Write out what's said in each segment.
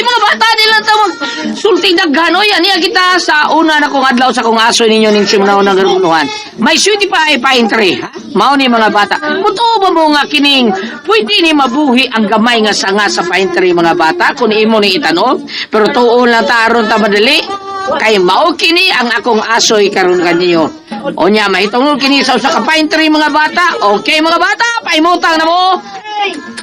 mga bata nila tawag sulti daghan o yan iya kita sa una na kong adlaw sa kong aso ninyo ning simunaw ng garunuhan. May sweetie pa pine tree, ha? Mao ni mga bata. Mutuo ba mo nga kining pwede ni mabuhi ang gamay nga sanga sa pine tree mga bata kung imo ni itanom, pero tuon lang taron ta madali. Kay mao kini ang akong asoy karon kanyo. O nya mahitungod kini sa usa ka pine tree mga bata. Okay mga bata, paimutang na mo.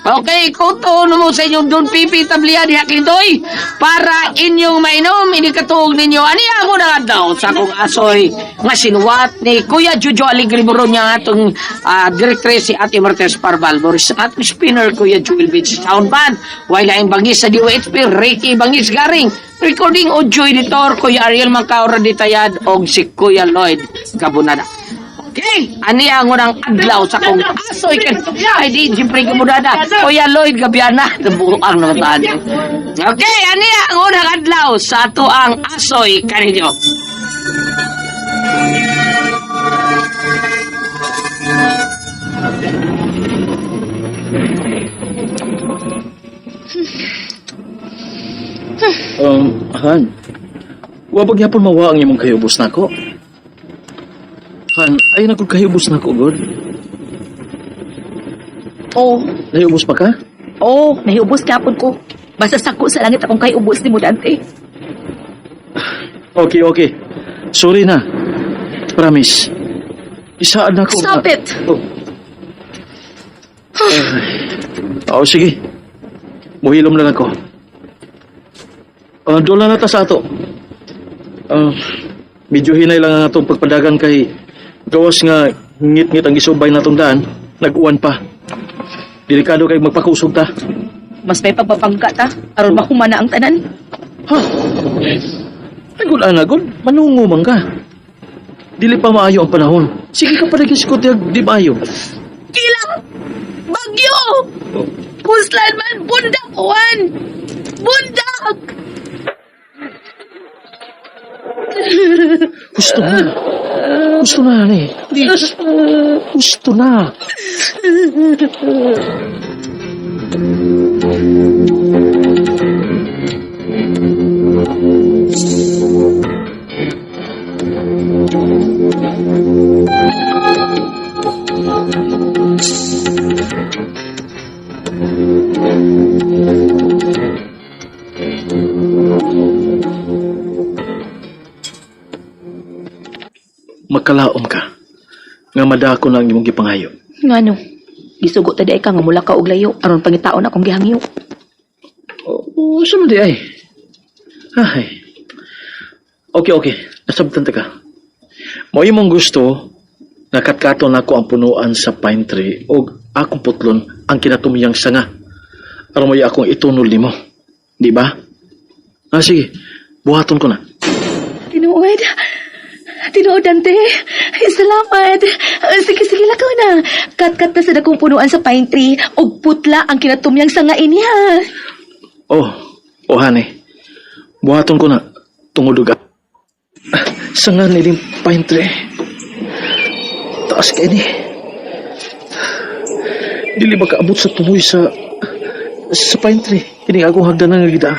Okay, kuto mo sa inyong Don Pipi tablihan diha kindoy para inyong mainom ini katuog ninyo. Ani ako na daw sa akong asoy nga sinuwat ni Kuya Jojo Aligrimuro niya atong directress si Ate Martes Parval Boris at spinner Kuya Joel Beach Sound Band. While ang bangis sa DOHP Ricky Bangis Garing. Recording audio editor Kuya Ariel Macaura Ditayad og si Kuya Lloyd Cabunada. Okay, ani ang unang adlaw sa kong asoy kan. Ay di siyempre Cabunada. Kuya Lloyd Gabiana, nabuang naman tayo. Okay, ani ang unang adlaw sa ato ang asoy kaninyo. Han, wabag yapon mawa ang imong kayubos nako. Han, ay nagod kayubos nako, God. Oo, Nayubos pa ka? oo, nahiubos kapon ko. Basta sako sa langit akong kay ubos ni mo, Dante. Okay. Sorry na. Promise. Isaan na ko. Stop it! Sige. Muhilom lang ako. Doon lang nata sa ato. Medyo hinay lang ang atong pagpadagan kay gawas nga ngit-ngit ang isubay natong daan, nag-uwan pa. Delikado kay magpakusog ta. Mas may pagpapangka ta, aron mahumana ang tanan. Ha? Agod anagod, manungo man ka. Dili pa maayo ang panahon. Sige ka pa nag-iskot di maayo. Kilang! Bagyo! Puslan man, bundak, Juan! Bundak! Gusto na. Gusto na, eh. Gusto na. Magkalaom ka. Nga madako na ang imong gipangayo. Ngano? Gisugo ta day ka nga mula ka og layo aron pangitaon akong gihangyo. Saan mo di ay? Ay. Okay. Nasabtan ta ka. Mo imong gusto, nakatkaton ako ang punuan sa pine tree o akong putlon ang kinatumiyang sanga. Aron mo akong itunol nimo. Di ba? Sige. Buhaton ko na. Tinuod. Tinuod, Dante. Ay, salamat. Sige, lakaw na. Kat-kat na sa dakong punuan sa pine tree og putla ang kinatumyang sanga ini, ha? Hane. Buhaton ko na. Tungod uga. Sanga niling pine tree. Taas ka ini. Dili ba kaabot sa tumoy sa pine tree. Kini akong hagdanan nga gida.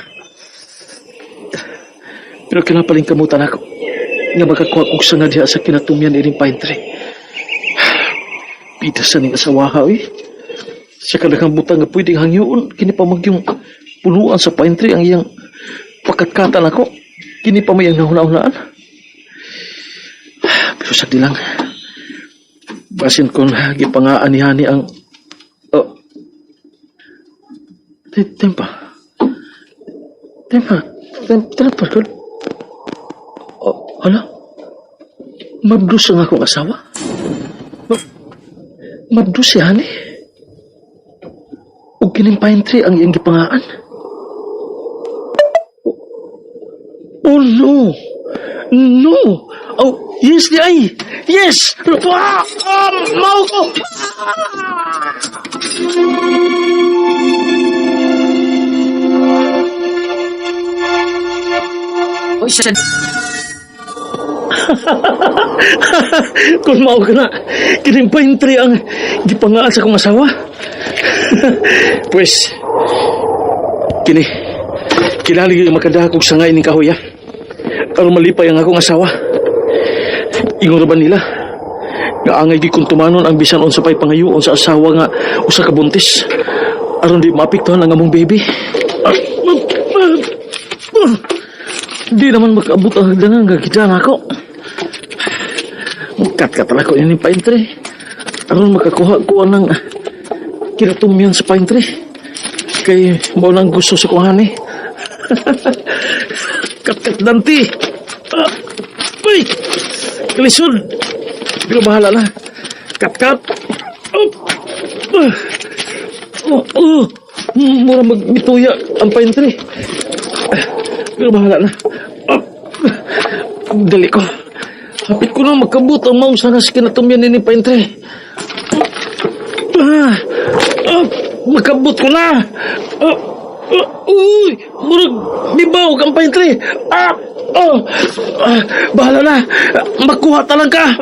Pero kinapaling kamutan ako. Nga makakuha kong sanga diha sa kinatumyan ining pine tree. Pitasan ng asawaha, eh. Sa kadakang butang nga pwedeng hangyoon, kini pa yung punuan sa pine tree ang iyang pakatkatan ako. Kini pa may ang nahuna-hunaan. Pero sakdi lang. Basin kong gipangaanihani ang... Tempa, God. Hala? Mabdus ang akong asawa? Mabdus yan, eh. Huwag kining pine tree ang iyang gipangaan. Oh, no. No. Yes, di ay. Yes. Mau ko. Uy, Kung mao ka na, kining pine tree ang gipangaan sa kong asawa. Pues, Kinali yung makadakog sa ngayon ng kahoy, aron malipay ang akong asawa. Ingon ra ba nila? Nga angay di kong tumanon ang bisan unsa pay pangayoon sa asawa nga usa ka buntis. Aron di maapektuhan ang among baby. Di naman makaabot ang hagdanan nga kita na ako. Kat-katal ako yun yung pine tree. Aron makakuha ko ng kinatumyan sa pine tree. Kay mo lang gusto sa kuhan eh. Kat-kat danti. Uy! Kalisod! Pero bahala na. Kat-kat! Mura magmituya ang pine tree. Pero bahala na. Dali ko. Hapit ko na magkabut ang maong sana sa kinatumyan ni pine tree. Magkabut ko na. Uy! Murag bibaw kang pine tree. Bahala na. Magkuha talaga.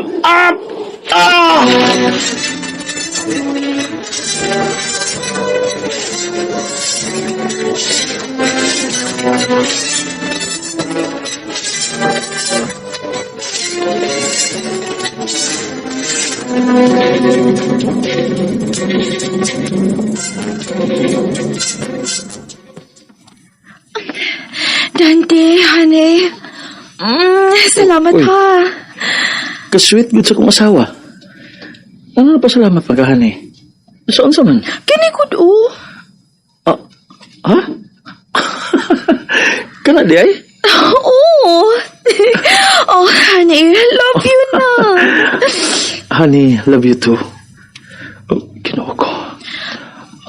Dante, honey. Salamat Uy. ha. Kasweet good sa kong asawa. Ano na pa salamat pagkahani? Saan sa man? Kini ko do. Ha? Kana di ay? Oh. Oh, honey, love you na. Honey, love you too. Ginoo ko.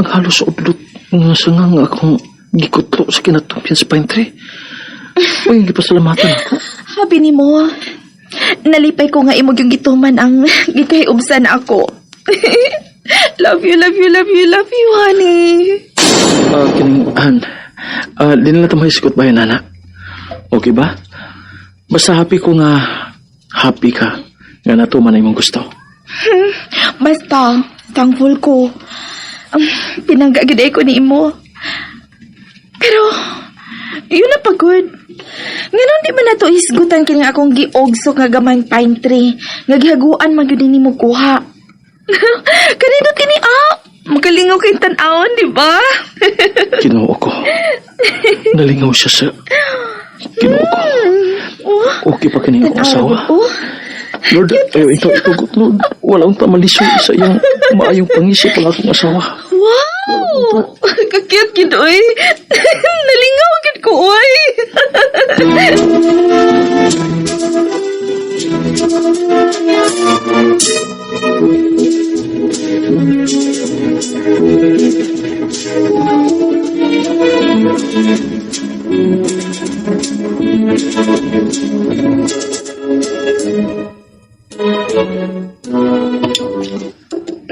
Ang halos udlot nga sangang akong gikutlo sa kinatumyan sa pine tree. Uy, gipasalamatan ako. Habi ni mo, nalipay ko nga imog yung gituman ang gikahiubsan ako. Love you, love you, love you, love you, honey. Kining, di nila tamay sikot ba yun, anak? Okay ba? Basta happy ko nga happy ka nga natuman na imong gusto. Basta, thankful ko. Pinanggagiday ko ni imo. Pero, yun na pagod. Ngayon di man na to isgutan kini akong giogso nga gamay pine tree. Nga gihaguan man gyud nimo kuha. Kanino kini magalingaw kay tan-awon, di ba? Ginoo ko. Nalingaw siya sa... Ginoo ko. Okay pa kanina akong asawa. Lord, ayaw ito, Lord. Walang tamalisod sa iyong maayong pangisip ang akong asawa. Wow! Kakiyat gid oy. Nalingaw gid ko oy.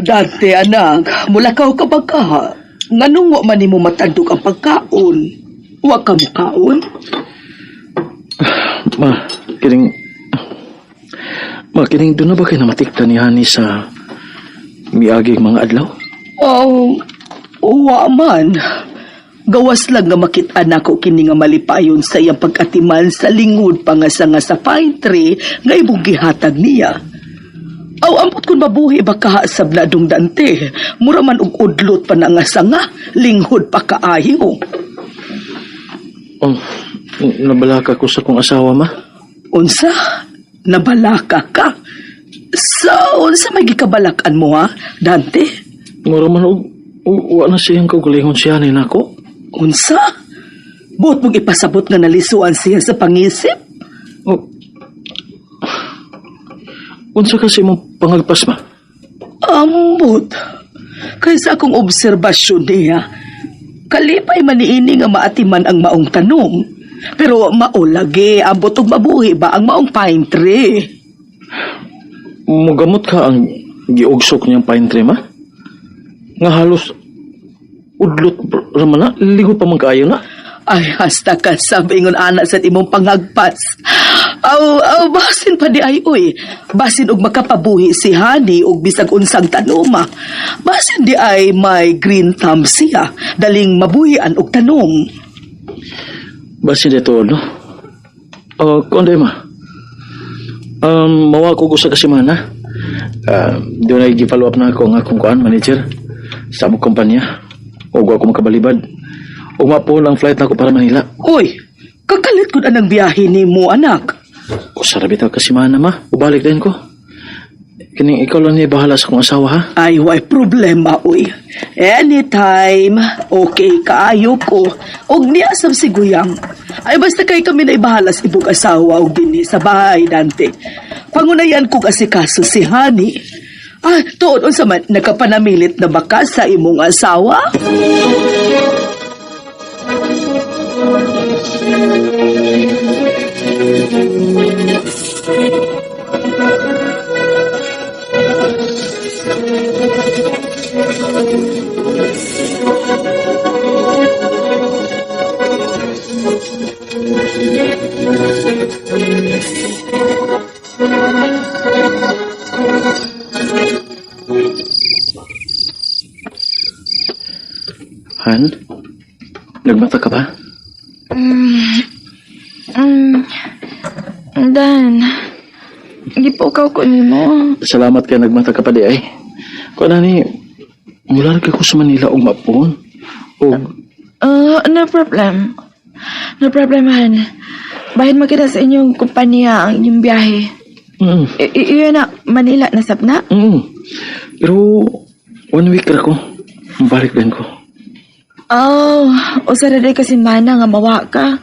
Dati anak, mulakaw ka ba ka? Nganong wa man nimo matandog ang pagkaon? Wa ka mukaon? Kining doon na ba kayo namatikta ni Hani sa miaging mga adlaw? Wa man. Gawas lang nga makit-an ako kini nga malipayon sa iyang pag-atiman sa lingud pa nga sa pine tree nga imong gihatag niya. Aw ampot kun mabuhi ba kahasab na dong Dante, mura man og udlot pa na nga sanga, linghod pa kaayo. Nabalaka ko sa kong asawa, ma. Unsa? Nabalaka ka? Unsa may gikabalakan mo ha, Dante? Mura man wa na siyang kagulingon siya ni nako. Unsa? Buot mong ipasabot nga nalisuan siya sa pangisip? Unsa kasi mong pangagpas, ma? Ambot. Kaysa akong obserbasyon niya, kalipay maniini nga maatiman ang maong tanong. Pero maulagi, ambot og mabuhi ba ang maong pine tree? Mugamot ka ang giugsok niyang pine tree, ma? Nga halos udlot raman na, ligo pa man kaayo na. Ay, hasta ka sabi ngon anak sa imong pangagpas. Basin pa di ay, uy. Basin og makapabuhi si Hani og bisag unsang tanoma. Basin di ay may green thumb siya, daling mabuhian og tanom. Basi dito, no? Kung ma. Mawa ko sa kasimana. Doon na i-follow up na ako ng akong manager sa among kumpanya. O ako makabalibad. O mapon ang flight na ako para Manila. Uy, kakalit ko na ng biyahe ni mo, anak. O sarap ito kasimana, ma. Ubalik din ko. Kining ikaw lang niya bahala sa kong asawa, ha? Ay, way problema, uy. Anytime, okay, kaayo ko. Og niya sa siguyang. Ay, basta kay kami na ibahala sa ibong asawa og dinhi sa bahay, Dante. Pangunayan ko kasi kaso si Honey. Ah, tuon sa man, nakapanamilit na baka sa imong asawa? Han? Nagmata ka ba? Dan, gipukaw ko ni mo. Salamat kay nagmata ka pa di ay. Kung ni, mula ka ko sa Manila o mapon. O, No problem. No problem, Han. Bahid makita sa inyong kumpanya ang inyong biyahe. Iyon na, Manila, nasab na? Pero, 1 week ra ko. Balik din ko. Oh, usara day kasi mana nga mawa ka.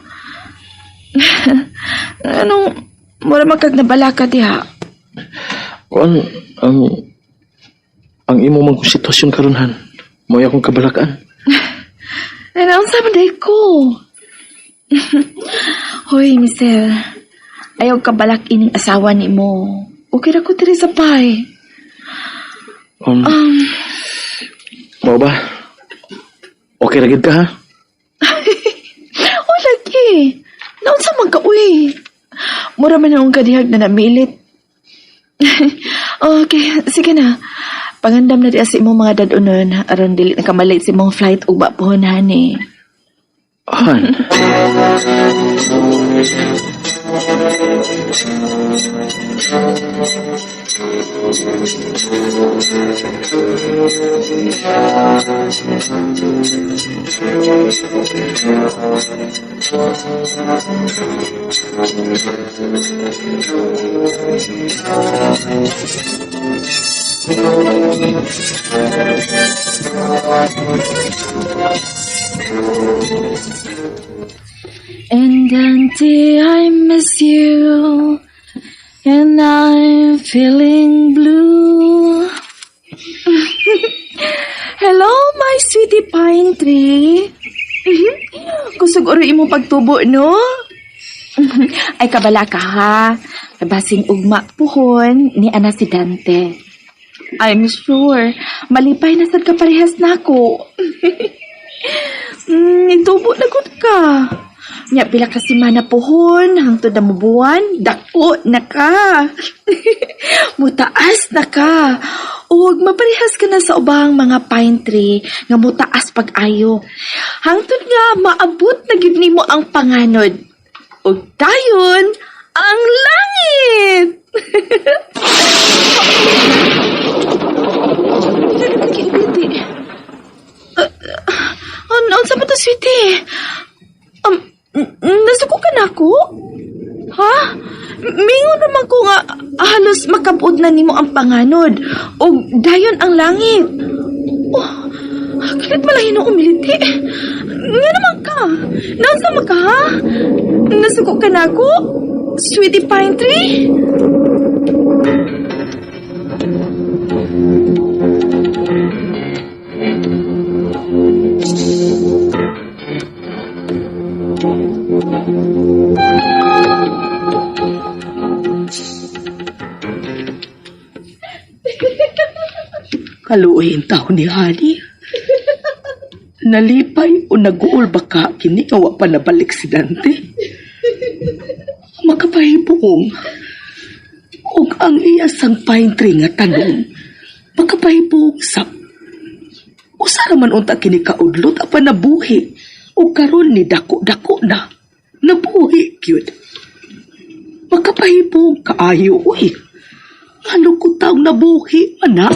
Anong, mura magkag nabala ka diha? Kung, ang imo mang sitwasyon karunhan, mo akong kabalakan. Nanaon sa day ko. Hoy, Michelle. Ayaw kabalak ining asawa ni mo. Okay ra ko diri sa pay. Mau ba? Okay ra gid ka, ha? O, lagi. Naon sa magka-uwi. Mura man ang kadihag na namilit. Okay, sige na. Pangandam na diya sa imong mga dadunon aron dili na kamalit sa imong flight ug bapohon, honey. Han. And Auntie, I miss you, and I'm feeling blue. Hello, my sweetie pine tree. Kusog oro imo pagtubo, no? Ay, kabala ka, ha? Basing ugma puhon ni ana si Dante. I'm sure, malipay na sad ka parehas na ako. Itubo na gud ka. Nya pila ka semana pohon hangtod na mubuan, dako na ka. Mutaas na ka. Ug maparehas ka na sa ubang mga pine tree nga mutaas pag-ayo. Hangtod nga maabot na gid nimo ang panganod. Ug dayon ang langit. Kinbiti. Unsa ba to, sweetie? Nasuko ka na ako? Ha? Mingon naman ko nga halos makabud na nimo ang panganod o dayon ang langit. Oh, kalit malahin ang umiliti. Nga naman ka. Nasa ka, ha? Nasuko ka na ako? Sweetie Pine Tree? Kaluoyin taon ni Honey. Nalipay o nag-uol baka kini nga wa pa nabalik si Dante. Makapahibong. Og ang iya sang pine tree nga tanong. Makapahibong sa usa ra man unta kini kaudlot apa nabuhi. O karon ni dako-dako na. cute. Magkapahibong kaayo, uy. Ano ko taong nabuhi, anak?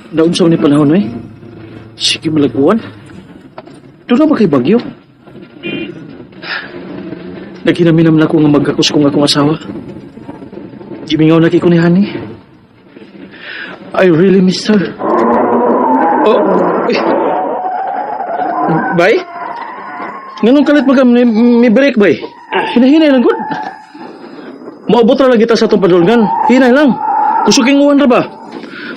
Naunsaw ni panahon eh. Sige malaguan. Doon na ba kay Bagyo? Naghinaminam na ko nga magkakos kong akong asawa. Gimingaw na ko ni Honey. I really miss her. Oh, eh. Bay? Nganong kalit may break, bay? Hinahinay lang, good. Maabot ra lang kita sa itong padulgan. Hinay lang. Kusuking uwan ra ba?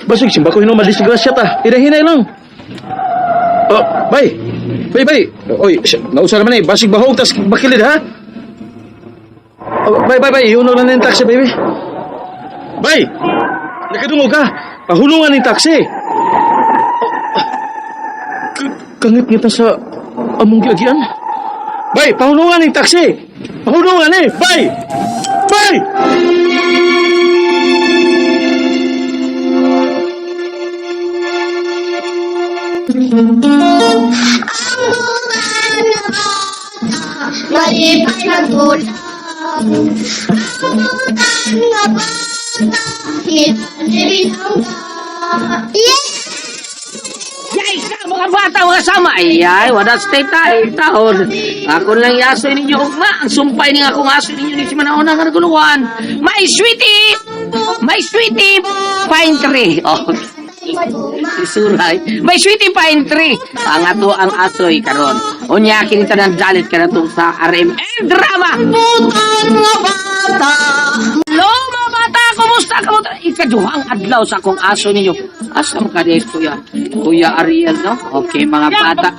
Basig, simba ko hinuman disgrasya ta. Hinay lang. Oh, bay. Bay. Oy, nausa naman eh. Basig bahog, tas bakilid, ha? Oh, bay. Iunog na yung taxi, baby. Bay! Nakadungog ka. Pahulungan yung taxi. Kangit-ngita sa among giagian. Bay, pahulungan yung taxi. Pahulungan eh. Bay! Bay! Malipay na gulang. Nga ba? Yes! Yay ka mga bata, mga sama. Ay, wala stay taon. Ako lang yasoy ninyo ugma. Ang sumpay ni akong aso ninyo ni si Manaona nga naguluhan. My sweetie! Pine tree. Oh, isuray. My sweetie pine tree. Ang ato ang asoy karon. Unya kinita ng dalit ka na sa RMN drama. Mga bata. Hello mga bata, kumusta ka mo? Ikaduhang adlaw sa akong aso ninyo. Asam ka din, Kuya Ariel, no? Okay, mga bata.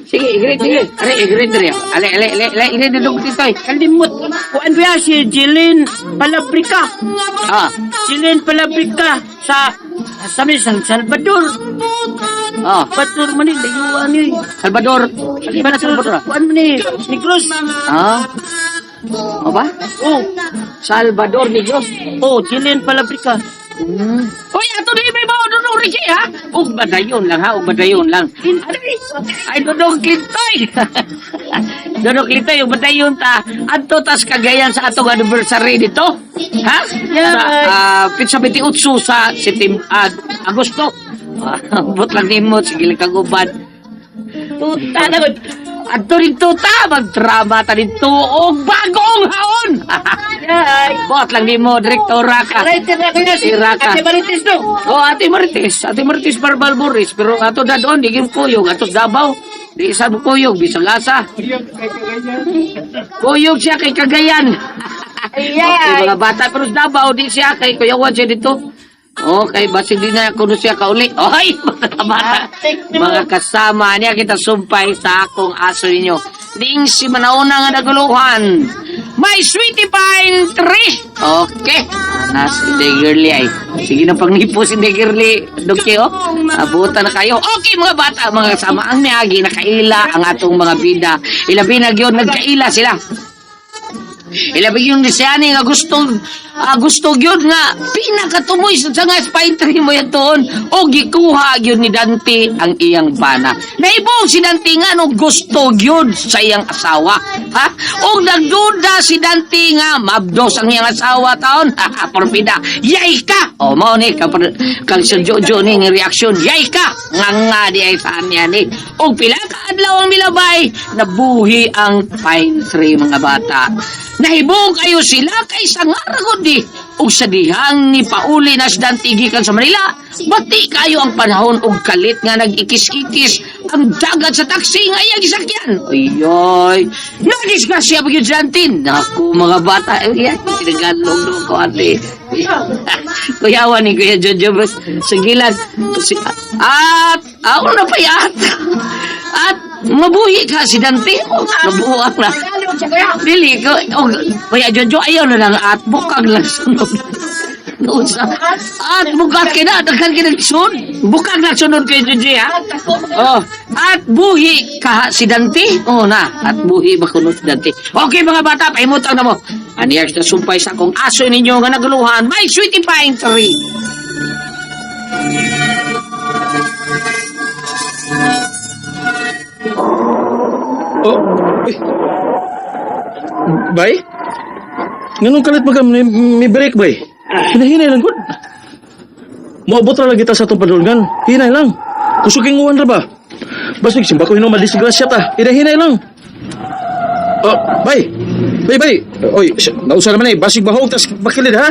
Sige, igrit. Ale, dudog dito. Kalimut. Kuan ba si Jilin Palabrika? Ah, Jilin Palabrika sa San Salvador. ah. Batur man ni yuan ni. Salvador. Di ba na Salvador? Kuan man ni Negros. Ah? O ba? Oh, Salvador ni Diyos. oh, Jilin Palabrika. Uy, ato na may mga dudong Ricky, ha? Badayon lang. Ay, dudong Clintoy. Dudong Clintoy, badayon ta. Ato tas kagayan sa atong anniversary dito. Ha? Sa 28 sa Agosto. Bot lang din mo, sige lang kang ubad. Tuta na gud. Ato rin tuta, magdrama ta rin tuog bagong haon. Bot lang din mo, direktora ka. Right na ko Si Raka. Ate Marites no. Oh, Ate Marites Barbal Boris, pero ato da doon, di kim kuyog, ato Davao. Di isa mo kuyog, bisang lasa. Kuyog siya kay Cagayan. Okay, mga bata, pero sa Davao, di siya kay kuyawan siya dito. Okay, basig di na kuno siya kauli. Oy, mga bata, mga kasama niya kita sumpay sa akong aso ninyo. Ding si Manauna nga naguluhan. My sweetie pine tree. Okay. Si Deggerly ay. Sige na pangnipo si Deggerly. Doke, oh. Abutan na kayo. Okay, mga bata, mga kasama. Ang niagi, nakaila ang atong mga bida. Ilabi na yun, nagkaila sila. Ilabi yung nisyani nga gusto gyud nga pinakatumoy sa nga pine tree mo yan doon o gikuha gyud ni Dante ang iyang bana. Naibong si Dante nga no gusto gyud sa iyang asawa, ha? O nagduda si Dante nga mabdos ang iyang asawa taon. Porpida, yay ka. O mao ni kang sa Jojo ning reaksyon, yay ka. Nga di ay saan yan eh. O pila ka adlaw ang milabay nabuhi ang pine tree, mga bata. Nahibong kayo sila kay sangaragod di. Ug sa dihang ni pauli na si Dante gikan sa Manila, bati kayo ang panahon og kalit nga nag-ikis-ikis ang dagat sa taxi nga iyang gisakyan. Oy, nadisgrasya ba yun si Dante? Naku, mga bata, yan, tinagalog ko ate. Kuyawan ni Kuya Jojo, sa gilad. At, ako na pa yan. At, Mabuhi ka si Dante. Nabuak na. Dili ko. Kaya Jojo, ayaw na lang at bukag lang sunod. Nusa. At bukag kina. Daghan kinagsun. Bukag lang sunod kay Jojo, ha? Oh. At buhi ka si Dante. Oh na. At buhi ba kuno si Dante. Okay mga bata, paimutang na mo. Aniyar sa sumpay sa kong aso ninyo nga naguluhan. May sweetie pine tree. Oh, eh. Bay? Nganong kalit may break, bay? Hinahinay lang, good. Maabot ra lang kita sa itong padulgan. Hinay lang. Kusuking uwan ra ba? Basig, simba ko hinom madisgrasya ta. Hinahinay lang. Oh, bay. Bay. Oy, nausa naman eh. Basig bahog, tas bakilid, ha?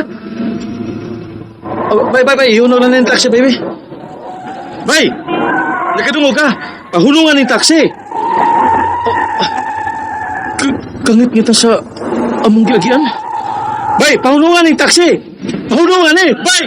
Oh, bay. Iuno na ng taxi, baby. Bay! Nakadungo ka. Pahulungan ng taxi. Kangit kita sa among giagian. Bay, pahulungan ng taxi. Pahulungan eh. Bay!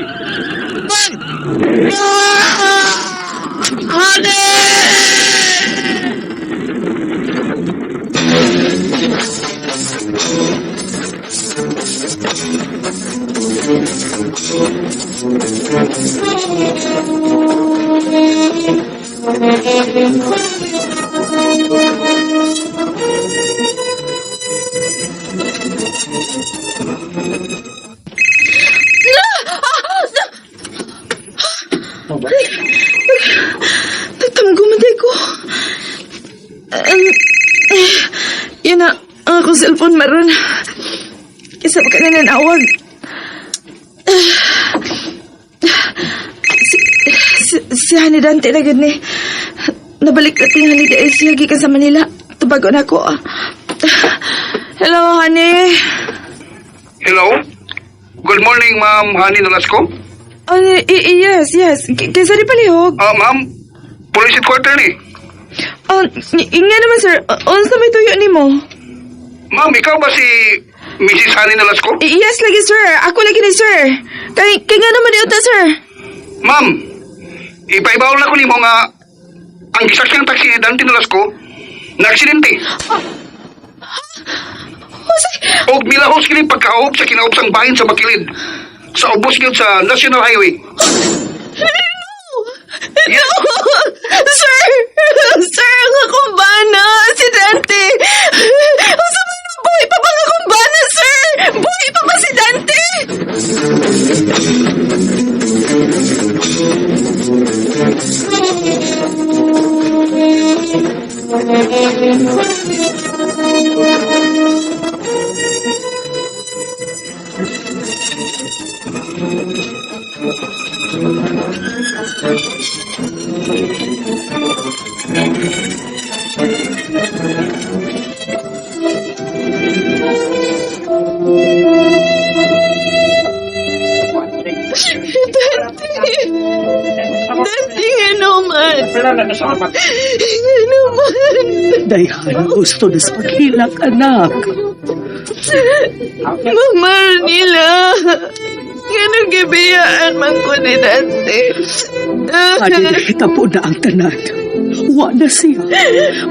Nagtamgumaday ko. Yun na, ang akong cellphone maron. Isa pa ka na nanawag. Si Honey Dante na gani. Nabalik na tinghali dahil siya gikan sa Manila. Tubago na ako. Hello, Honey. Hello? Good morning, Ma'am Hani Nolasco. Yes. Kaysa di palihog. Ma'am, police headquarter ni. Nga naman, sir. Unsa may tuyo ni mo? Ma'am, ikaw ba si Mrs. Hani Nolasco? Yes, lagi, sir. Ako lagi ni, sir. Kaya nga naman di uta, sir. Ma'am, ipaibaw na ko ni mo nga ang gisakyang taxi ni Dante Nolasco na aksidente. O milahos kini pagkaob sa kinaubsang bahin sa Bakilid sa ubos gyud sa National Highway. No! Sir! Sir, ang akong bana! Si Dante! Sa mga buhay pa bang akong bana, sir? Buhay pa ba si Dante? Dante, nga naman. Nga naman. Dayhan, gusto na sa paghilak, anak. Mama nila. Nga nagibiyaan man ko ni Dante. Ano na kita po na ang tanan. Wa na siya.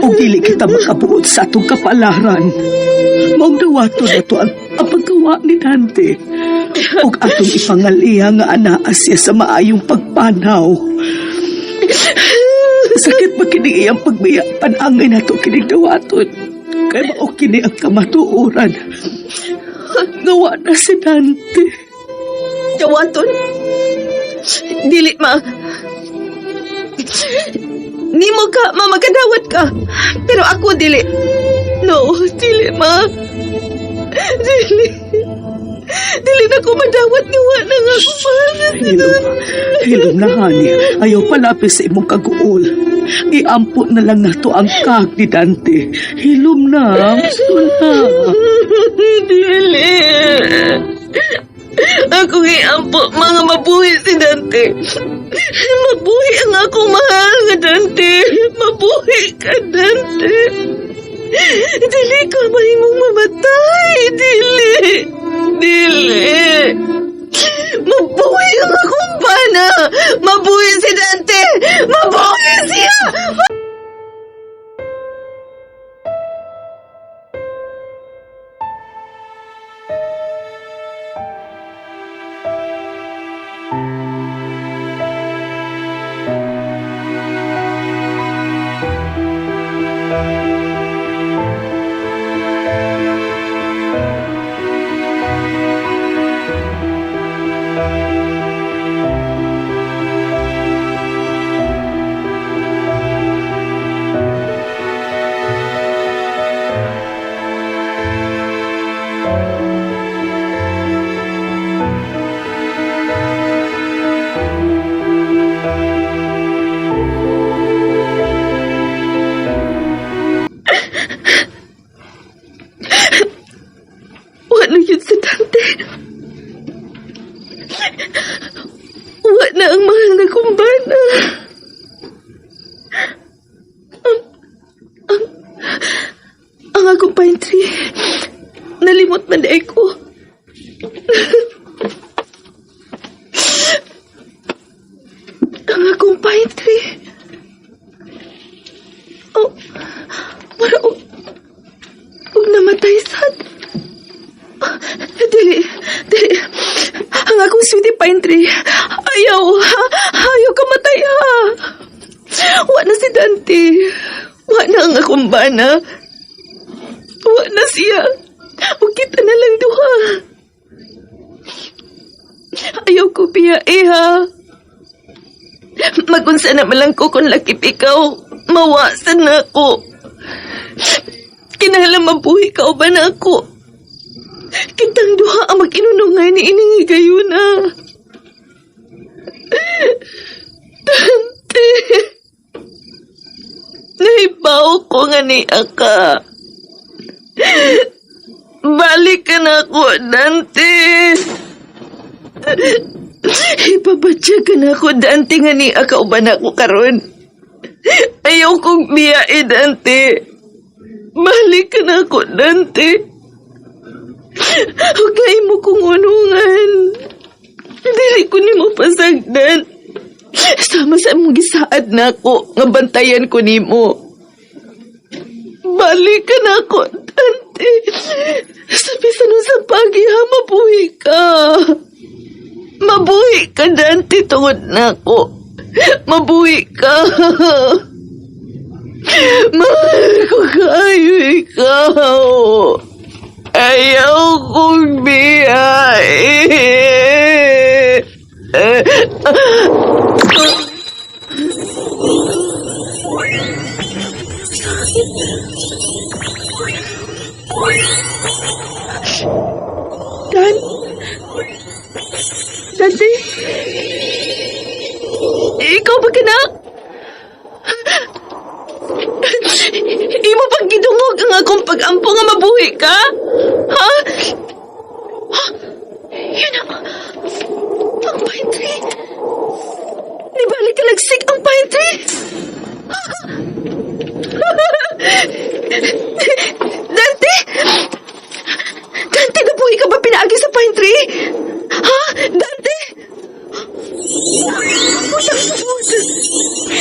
O dili kita makabuot sa atong kapalaran. Maong dawato na to ang pagkawa ni Dante. O atong ipangaliha nga anaa siya sa maayong pagpanaw. Sakit ba kini iyang pagbiya panangay na to kining dawaton. Kaya mao kini ang kamatuoran. Gawa na si Dante. Dawaton? Dili, ma. Nimo ka, ma, magkadawat ka. Pero ako, dili. No, dili, ma. Dili na ko madawat nga wala nga ako mahal na si Dante. Hilom na, honey. Ayaw palapis sa imong kaguol. Iampot na lang nato ang kag ni Dante. Hilom na. Gusto na. Dili. Ako iampo, mga mabuhi si Dante. Mabuhi ang akong mahal nga Dante. Mabuhi ka, Dante. Dili ka mahimong mamatay. Dili. Mabuhi ang akong bana. Mabuhi si Dante. Mabuhi siya. pine tree. Nalimot man day ko. Ang akong pine tree. Oh, para og namatay sad. Dili. Ang akong sweetie pine tree. Ayaw kamatay ha. Wa na si Dante. Wa na ang akong bana. Wa na siya. O kita na lang duha. Ayaw ko biyae ha. Magunsa na malang ko kung lakip ikaw. Mawasan na ako. Kinahanglan mabuhi ka o ba na ako? Kitang duha ang mag-inunungay ni iningi kayo na. Dante. Nahibaw ko nga ni Aka. Balik ka na ako, Dante. Ipabatya ka na ako, Dante, nga ni Aka uban ako karon. Ayaw kong biyae, Dante. Balik ka na ako, Dante. Hugay mo kong unungan. Dili ko ni mo pasagdan. Sama sa mong gisaad na ako, nga bantayan ko ni mo. Balik ka na ako, Dante. Sabi sa nung sa pagi ha, mabuhi ka. Mabuhi ka, Dante, tungod na ako. Mabuhi ka. Mahal ko kayo ikaw. Ayaw kong biyahe. Dante? Ikaw ba ka na? Imo pang gidungog ang akong pag-ampo nga mabuhi ka? Ha? Yun ang pine tree. Di balik ka nagsik ang pine tree? Dante? Dante, nabuhi ka ba pinaagi sa pine tree? Ha? Dante?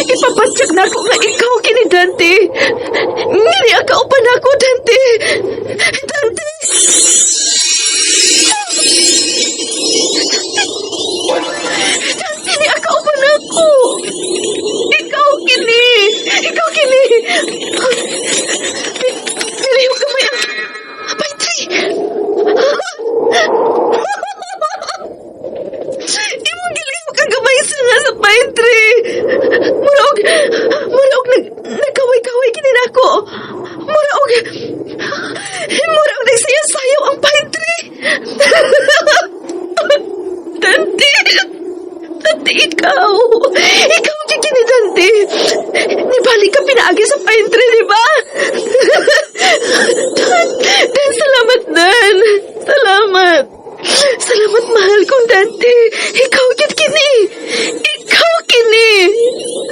Ipapatsak na ako nga ikaw kini Dante. Ngiri akaw pa na ako, Dante. Dante! Dante, ni akaw pa na ako. Ikaw kini. Niliw ka mo yan. Abay, Trey. Imong giliw ka gamay sa pine tree. Murag nagkaway-kaway kini nako. Murag nagsayaw-sayaw ang pine tree. Dante, ikaw kini Dante. Nibalik ka pinaagi sa pine tree, di ba? Dan, salamat, Dan. Salamat, mahal kong Dante. Ikaw kini.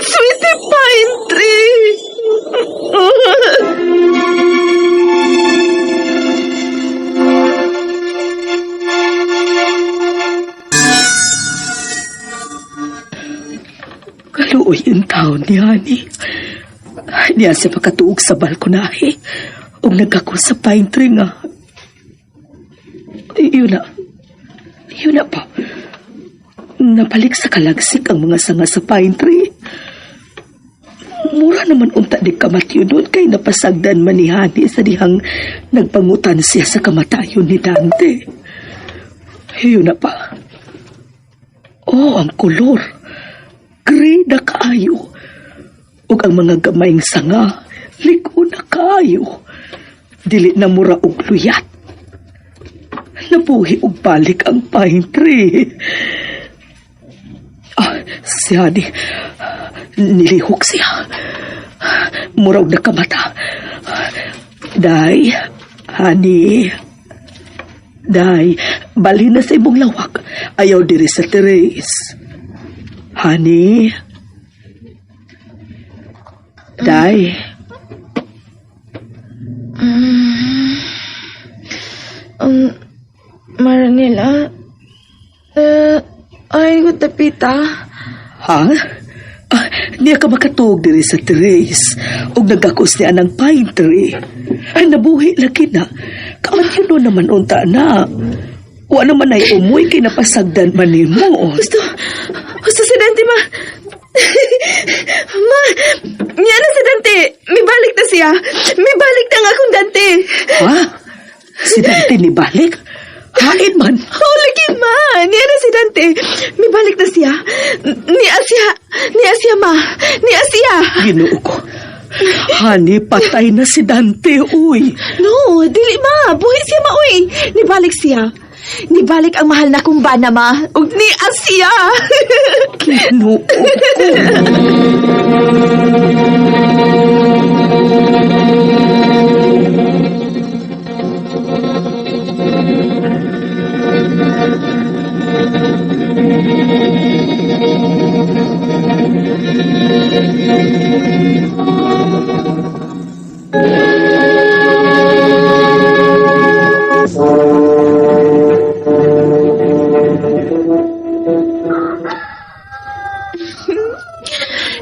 Sweetie pine tree. Kaluoy yung taon ni Honey. Niya siya pagkatuog sa balkonahe. O nagkako sa pine tree nga. Yun na pa. Napalik sa kalagsik ang mga sanga sa pine tree. Mura naman unta di kamatyo doon kay napasagdan man ni Honey sa dihang nagpangutan siya sa kamatayon ni Dante. Yun na pa. Oh, ang kolor. Gray na kaayo. Ug ang mga gamayng sanga, liko na kaayo. Dili na mura og luyat. Nabuhi og balik ang pine tree. Si Honey, nilihok siya. Muraw na kamata. Day, Honey. Day, bali na sa imong lawak. Ayaw diri sa terrace. Honey. Day. ta. Ha? Niya ka makatog diri sa Trace o nagakos niya ng pine tree. Ay, nabuhi lagi na. Kaman yun doon naman unta na. Wa naman ay umuy kay napasagdan man ni mo. Gusto si Dante, ma. Ma, niya na si Dante. May balik na siya. May balik na nga akong Dante. Ha? Si Dante ni balik? Hain man. Oh, lagi, ma. Niya na si Dante. May balik na siya. Ni Asia, ma. Ni Asia. Ginoo ko. Hani, patay na si Dante, uy. No, dili, ma. Buhay siya, ma, uy. Nibalik siya. Nibalik ang mahal na kong bana, ma. Ug ni Asia. Ginoo ko.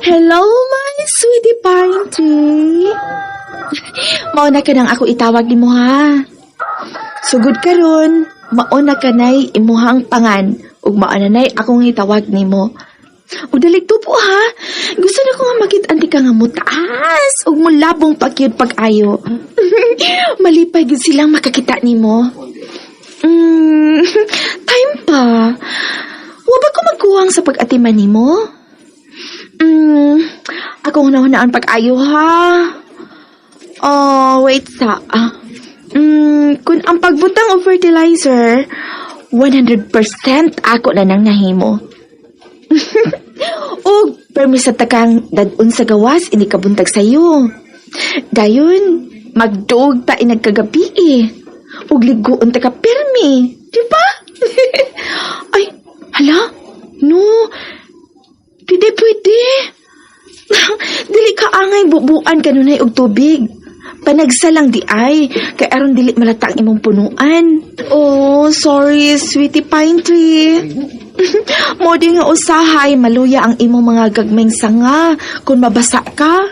Hello, my sweetie pine tree. Mauna ka nang ako itawag ni mo, ha? Sugod ka ron, mauna ka na'y imuhang pangan, ug mauna na'y akong itawag ni mo. Ug daligto po, ha? Gusto na ko nga makit-anti ka nga mutaas, ug mulabong pagyud pag-ayo. Malipay gyud silang makakita ni mo. Time pa. Wa ba ko magkuwang sa pag-atiman ni mo? Ako hunahunaan pag-ayo, ha? Oh, wait sa... kung ang pagbutang o fertilizer, 100% ako na nang nahimo. O, permisa takang dadun sa gawas, ini kabuntag sa'yo. Dayon, magduog ta inagkagabi eh. Ug ligoon ta ka permi. Di ba? Ay, hala? No. Pwede. Dili ka angay bubuan kanunay og tubig. Panagsa lang di ay, kay aron dili malata ang imong punuan. Oh, sorry, sweetie pine tree. Mo di nga usahay, maluya ang imong mga gagmayng sanga kung mabasa ka.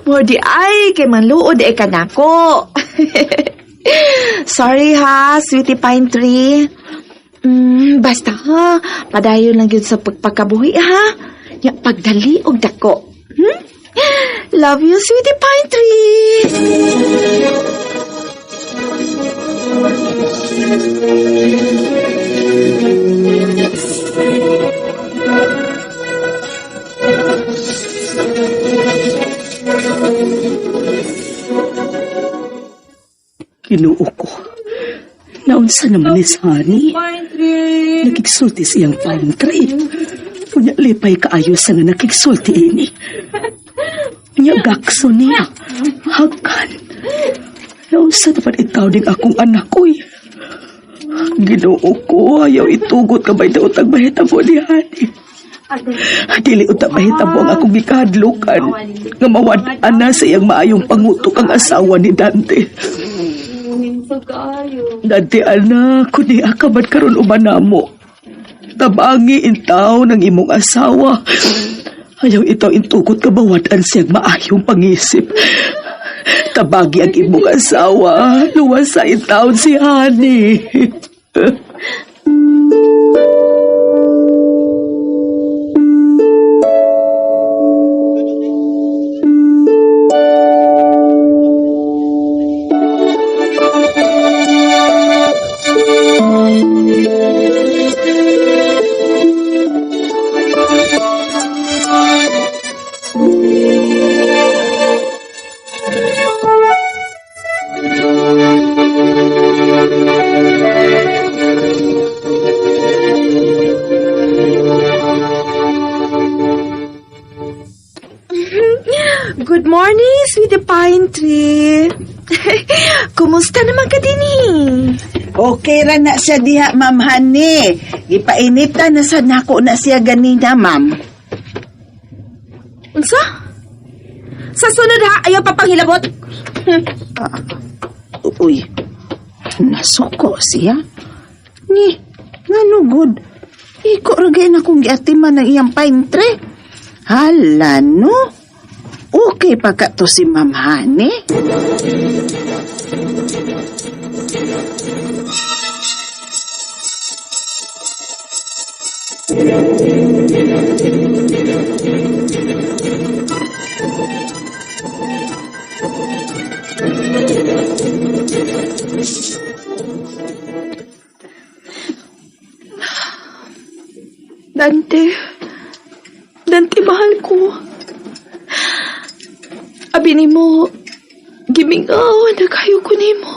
Mo di ay, kay manluod ay kanako. Sorry ha, sweetie pine tree. Basta ha, padayon lang yun sa pagpakabuhi ha. Ya, pagdali og dako. Love you, sweetie pine tree. Ginoo ko. Naunsa naman ni Sunny? Nakiksulti siyang pine tree. Punya lipay kaayo sa nga nakiksulti ini. Punya gakso niya. Hagan. Naunsa naman ikaw ding akong anak ko'y. Ginoo ko, ayaw itugot ka ba'y daotag mahitabo ni Hani. Dili utang mahitabo ang akong gikahadlukan. Nga mawadaan na sa iyang maayong pangutok ang asawa ni Dante. Dante, anak, kundi akabad karon umanamo. Tabangi intaw ng imong asawa. Ayaw itaw intukot ka bawatan siyang maayong pangisip. Tabagi ang imong asawa. Luwas sa intaw si Hani. Good morning, sweetie pine tree. Kumusta naman ka din Okay ra na siya diha, Ma'am Hani. Gipainitan na sa nako na siya ganina, Ma'am. Unsa? Sa sunod ha, ayaw pa panghilabot. Uy, nasuko siya. Ni, nganugod. Iko ragay na kong giatiman ng iyang pine tree. Hala, no? Okay pa ka to si Ma'am Honey? Dante, mahal ko. Abi ni mo, gimingaw na kayo ko ni mo.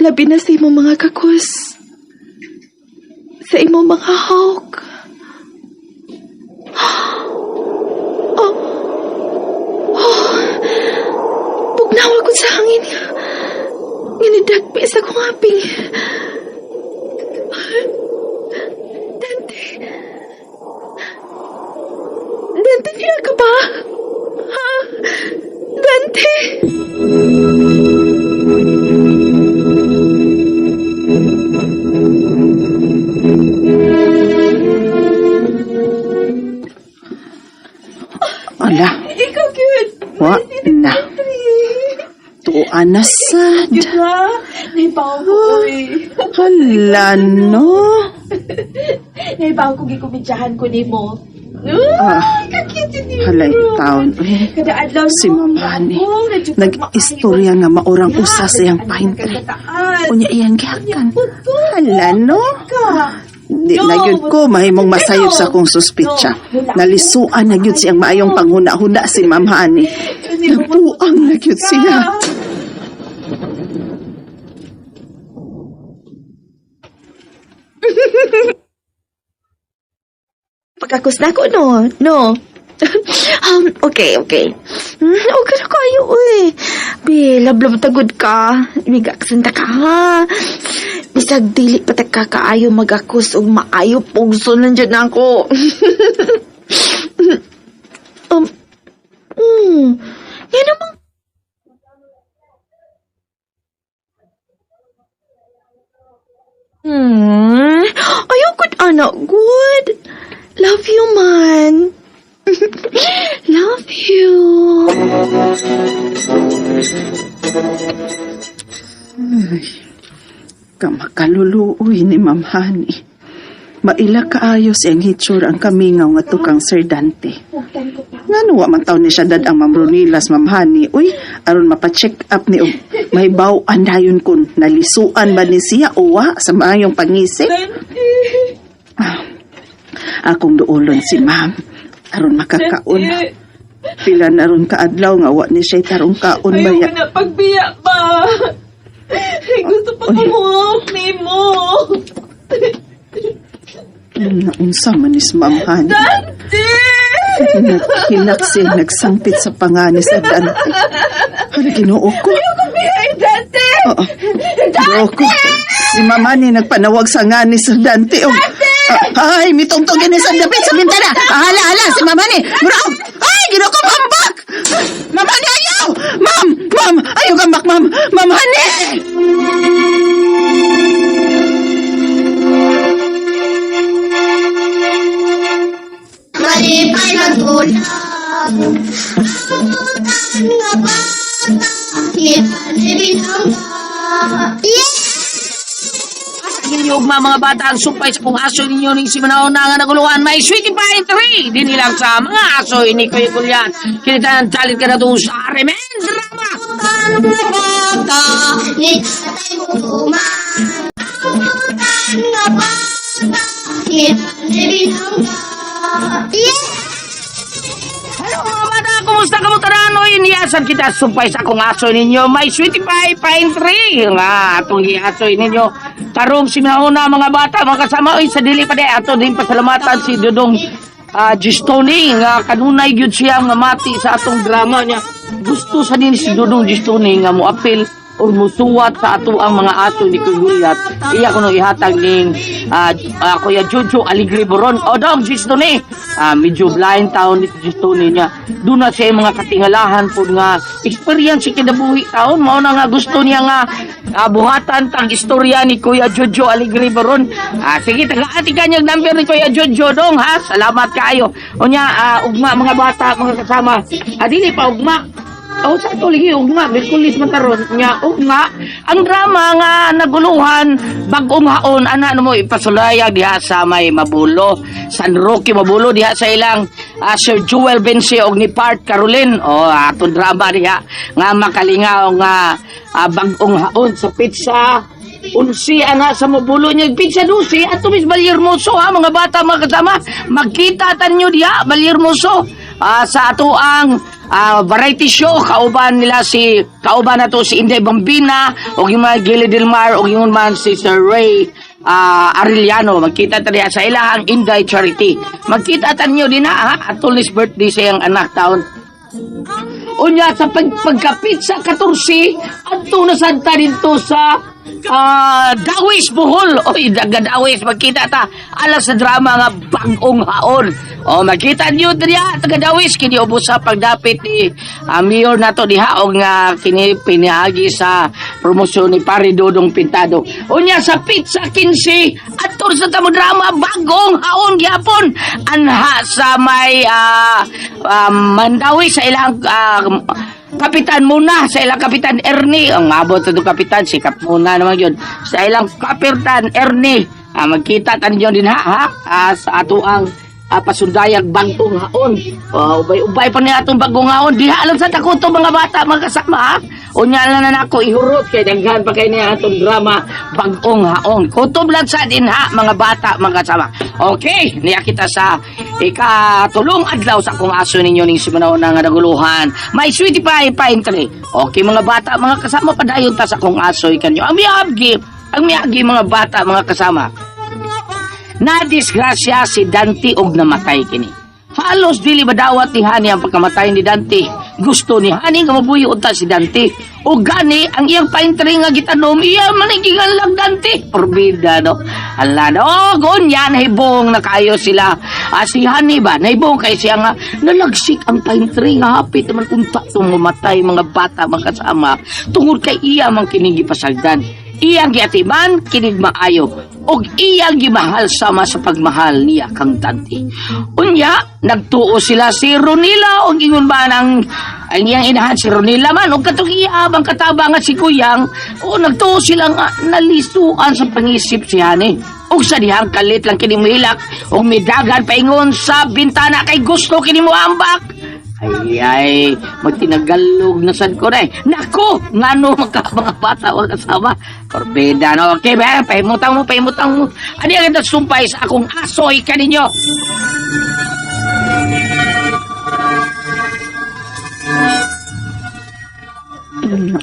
Labi na sa imo mga kakos. Sa imo mga hawk. Bugnawa ko sa hangin. Nginidagpi sa kong aping. Dante, niya ka ba? Ha? Dante? Ala, Ikaw, cute. wa na. Tuan na sad. Ha? Naibaw ko, uy. Hala, no? Naibaw ko, gikumidyahan ko ni mo. Ah, Kakit ni halay taon. Eh, Kada adlaw si Ma'am Honey, nag-istorya nga maurang usa sa iyang pine tree. Unya iyang gihakan. Hala, no? Di na yun ko, mahimong masayop sa kong suspitsya. Nalisuan na yun siyang maayong panghuna-huna si Ma'am Honey. Napuang na yun siya. Pagkakos na ko, no? No. Okay. Okay na kayo, uy. Be, lablab tagod ka. Imigaksinta ka, ha? Bisag dili pa kaayo magakos o maayo pugso nandiyan ako. Yan namang ayoko anak good. Love you, man. Love you. Kamakaluluoy ni Ma'am Honey. Maila kaayo siyang hitsura ang kamingaw nga tukang Sir Dante. Nga wa man taon ni siya dad ang Ma'am Ronilas, Ma'am Honey. Uy, aron mapacheck up ni og mahibaw andayon kun nalisuan ba ni siya o wa sa maayong pangisip. Akong duolon si Ma'am aron makakaon. Pila na ron kaadlaw nga wa ni siya tarong kaon ba ya. na pagbiya ba? Gusto pa kumuhok ni mo. Naunsa man ni si Ma'am Honey. Dante! Hilak siya nagsangpit sa panganis sa Dante. Hala, ginoo ko. Ay, Dante! Oo. Ginoo ko. Si Ma'am Honey nagpanawag sa nganis sa Dante. Oh. Ay, mitungtugin ni sa dapit sa bintana. Hala, si Ma'am Honey. Bro! Ay, ginoo ko, mambak! Ma'am Honey, ayaw! Ma'am! Ayaw gambak, Ma'am! Ma'am Honey! Malipay magulong. Nga bata, ipanibinang yes! Giliyog mga bata ang sumpay sa kung aso ninyo ning si Manao na nga naguluhan. May sweetie pie 3. Di nilang sa mga aso ini ko yan. Kinitaan talit ka na doon sa Remen Drama. Nga bata, ni tatay mo tuman. Nga bata, ipanibinang yes! Hello mga bata, kumusta ka mo tarano? Iniyasan kita sumpay sa kung aso ninyo. May sweetie pie 3. Nga atong iaso ninyo. Tarong si Mauna mga bata, mga kasama. Oy, sa dili pa de, ato din pasalamatan si Dodong Gistoni. Nga kanunay gyud siya nga mati sa atong drama niya. Gusto sa din si Dodong Gistoni nga mo apil or musuwat sa ato ang mga aso ni Kuyuyat. Iya ko nung ihatag ning Kuya Jojo Aligre Boron. O dong, Gistoni, medyo blind taon dito niya. Doon na siya mga katingalahan po nga experience si kinabuhi taon. Mao na nga gusto niya nga buhatan tang istorya ni Kuya Jojo Aligre Baron. Sige, taga-ati kanyang number ni Kuya Jojo dong ha. Salamat kayo. Unya, ugma mga bata, mga kasama. Dili pa ugma. Sa tuligi, ugma, Merkulis mataron niya, ugma, ang drama nga naguluhan, bagong haon, mo ipasulaya diha sa may Mabulo, San Roque Mabulo, diha sa ilang Sir Joel Bensi og ni Part Caroline, atong drama diha, nga makalingaw nga bagong haon sa pizza, unsi sa Mabulo niya, pizza dusi, at tumis Baliermoso ha, mga bata, mga kasama, magkita tanyo diha, Baliermoso, sa ato ang variety show kauban na to si Inday Bambina o yung mga Gilly Del Mar o yung man si Sir Ray Arellano. Magkita tayo sa ilahang Inday Charity. Magkita tayo din ha atulis birthday sa iyang anak taon. Unya sa pagkapit sa 14 adto na santa dito sa Dawis Bohol. Oy, Dawis magkita ta alas sa drama nga bagong haon. Magkita niyo diya taga Dawis kini ubos sa pagdapit ni mayor nato diha og nga kini pinahagi sa promosyon ni Pare Dodong Pintado. Unya sa pizza 15 adto sa tamo drama bagong haon gyapon anha sa may Mandawi sa ilang Kapitan Muna, sa ilang Kapitan Ernie, ang abot sa Kapitan, sikap muna naman yun, sa ilang Kapitan Ernie, magkita tayo din sa ato ang pasundayag bagong haon. Ubay-ubay pa niya atong bagong haon, di alam sa takuto mga bata, mga kasama unya lang na nako ihurot kay daghan pa kay niya atong drama bagong haon. Kutob lang sa din mga bata, mga kasama. Okay, niya kita sa ikatulong adlaw sa akong aso ninyo ning simanao na nga naguluhan. May sweetie pie pine tree. Okay mga bata, mga kasama, padayon ta sa akong aso ikanyo. Ang miyagi mga bata, mga kasama. Na disgrasya si Dante og namatay kini. Halos dili madawat ni Hani ang pagkamatay ni Dante. Gusto ni Hani nga mabuhi unta si Dante. O gani ang iyang pine tree nga gitanom, iya manigingan lang Dante. Porbida no. Ala no, gonya nahibong na kayo sila. Si Hani ba nahibong kay siya nga nalagsik ang pine tree nga hapit man unta tong mamatay mga bata, mga kasama. Tungod kay iya man kining gipasagdan. Iyang giatiman kinig maayo og iyang gimahal sama sa pagmahal niya kang Dante. Unya nagtuo sila si Ronila og ingon ba ang iyang inahan si Ronila man og katong iyabang katabang si Kuyang o nagtuo sila nga nalisuan sa pangisip si Hani. Og sa dihang kalit lang kini mohilak og midagan paingon sa bintana kay gusto kini mo ambak. Ay, magtinagalog na sad ko na Nako, ngano mga bata wag kasama. Korbeda no. Okay ba? Pahimutang mo. Ani ang nagsumpay sa akong asoy kaninyo.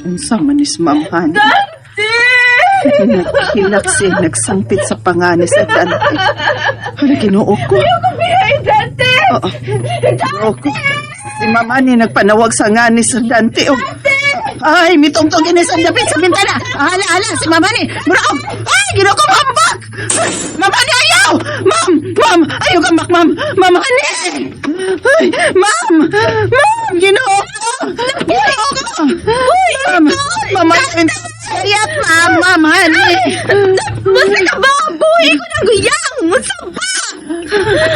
Unsa man is Ma'am Hani? Nagkilak siya, nagsangpit sa pangani sa Dante. Ano, Ginoo ko? Ayoko bihay, Dante! Ginoo ko. Si Ma'am Hani nagpanawag sa ngani sa Dante. Ay, mitong-tong ini sa dapit sa bintana. Hala, si Ma'am Hani. Muraog! Ay, Ginoo ko, mambak! Ma'am Hani, ayaw! Ma'am! Ayaw kambak, Ma'am! Ma'am Hani! Ay, Ma'am! Ginoo ko! Ginoo ko! Ma'am Hani! Sayat, Ma'am Hani! Basta ka ba? Buhay ko na guyang! Musa ba?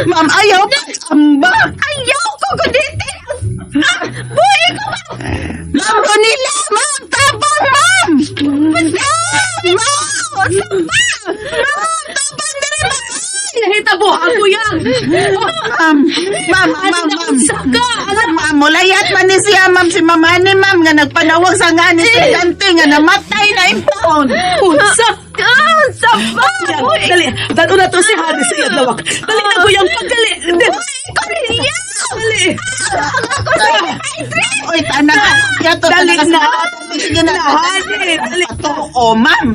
Ma'am, ayaw pa! Ambak! Ayaw ko gudite! Buhay ko ba? Ma'am Ronila! Ma'am! Tabang, Ma'am! Ma'am! Musa ba? Ma'am! Tabang na rin, Ma'am! Nahitabo ako yan! Ma'am! Ma'am, mulayat man ni siya, Ma'am, si Ma'am Hani, Ma'am, nga nagpanawag sa nga ni si Dante, nga namatay na impon. Unsa ka! Saba! Dali, dalo na to si Hani sa iyang lawak. Dali na ko yung pagdali. Cornelia! Dali. Uy, tanak. Dali na. Sige na. Hani, dali. Oo, Ma'am.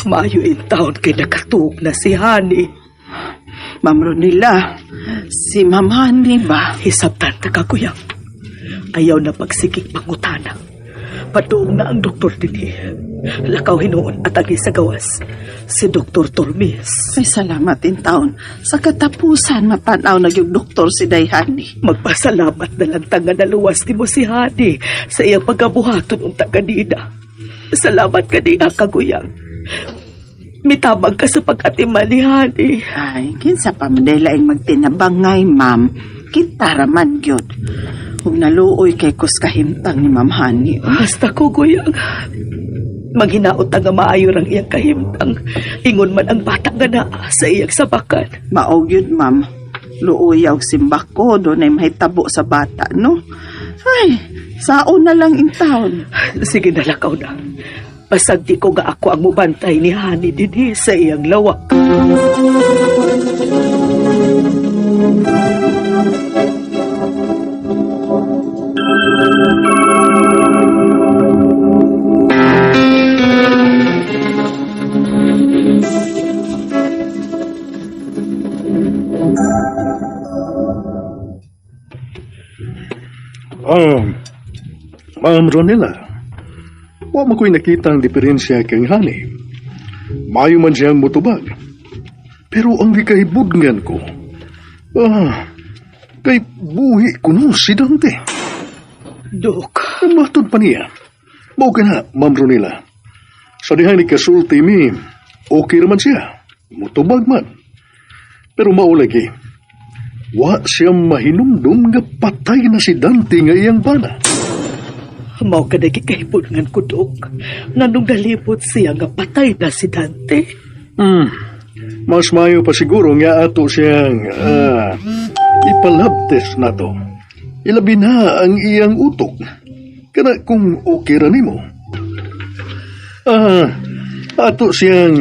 Mayo in town kay nakatuog na si Hani. Ma'am Ronila, si Ma'am Honey ba? Hisabtan ta ka, kuya. Ayaw na pagsikik pangutana. Patuong na ang doktor din Lakaw hinuon at agi sa gawas. Si Dr. Tormes. Ay, salamat in taon. Sa katapusan, mapanaw na yung doktor si Dayhani. Magpasalamat na lang tanga na luwas ni mo si Hani sa iyang pagkabuhaton ng taganina. Salamat ka niya, kaguyang. Mitabang ka sa pag-atiman ni Hani. Ay, kinsa pa madalaing magtinabangay, ma'am. Kita raman yun. Kung naluoy kay kus kahimtang ni Ma'am Honey. Basta ko, guyang. Maghinaot nga maayo ang iyang kahimtang. Ingon man ang bata nga na sa iyang sabakan. Maog yun, ma'am. Luoy og simbak ko, doon ay mahitabo sa bata, no? Ay, saon na lang in taon. Sige na, lakaw na. Pasagdi ko nga ako ang mubantay ni Hani din sa iyang lawak. Ma'am Ronela, wa mo ko'y nakita ang diferensya kang Hani. Mayo man siyang mutubag. Pero ang gikahibudngan ko, kay buhi ko no si Dante. Dok, Ang matod pa niya. Mao ka na, Ma'am Ronela. Sa dihay ni kasulti mi, okay naman siya. Mutubag man. Pero maulagi, wa siyang mahinumdum nga patay na si Dante nga iyang bana. mao ka nagikahibungan ko, Dok. Nga nung nalipot siya nga patay na si Dante. Mas mayo pa siguro nga ato siyang ipalabtes na to. Ilabi na ang iyang utok. Kana kung okay ra nimo. Ato siyang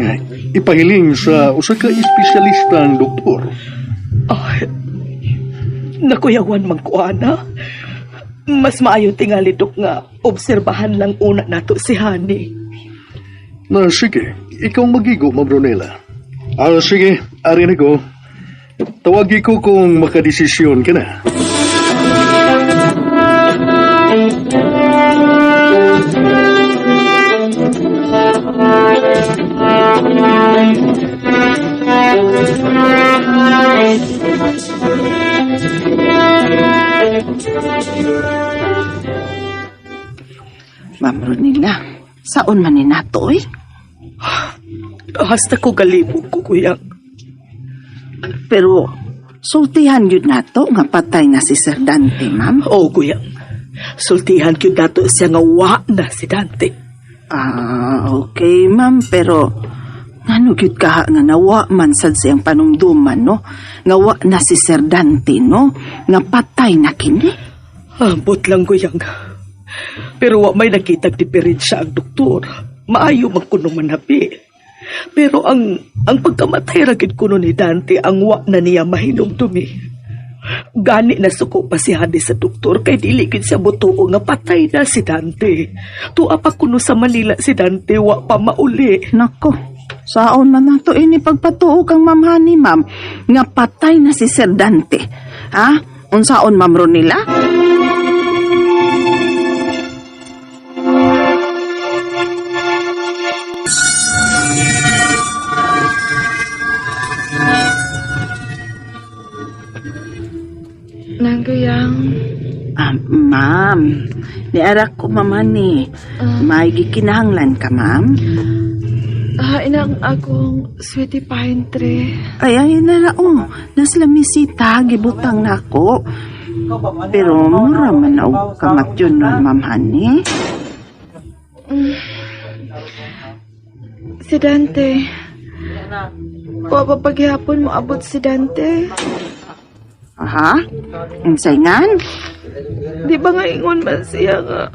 ipahiling sa usa ka espesyalistang doktor. Nakuyawan man ko, ana. Mas maayo tingali, Dok, nga obserbahan lang una nato si Hani. Na sige, ikaw magigo, Ma'am Ronela. Sige, ari na ko. Tawagi ko kung makadesisyon ka na. Ma'am Ronila, saon man ni nato, eh? Hasta ko galibog ko, kuya. Pero, sultihan yun nato nga patay na si Sir Dante, ma'am. Oo, kuya. Sultihan ko dato siya nga wa na si Dante. Okay, ma'am, pero ngano gyud ka nga nawa man sad siyang panumduman, no? Nga wa na si Sir Dante, no? Nga patay na kini. Ambot lang, kuyang. Pero wa may nakitag diferensya ang doktor. Maayo magkuno manabi. Pero ang pagkamatay ragid kuno ni Dante ang wa na niya mahinumdumi. Gani na suko pa si Hani sa doktor kay dili gid siya butuo nga patay na si Dante. Tuwa pa kuno sa Manila si Dante wa pa mauli. Nako, saon man nato ini pagpatuo kang Ma'am Honey, ma'am, nga patay na si Sir Dante. Ha? Unsaon, Ma'am Ronila? Nangguyang. Ma'am, niarak ko mamani. May gikinahanglan ka, ma'am? Inang akong sweetie pine tree. Ay, narao. Naslamisita, gibutang na ako. Pero mura man na og kamat yun nun, Ma'am Honey. Si Dante. Papapaghihapon mo abot si Dante. Aha? Ang saingan? Di ba nga ingon man siya nga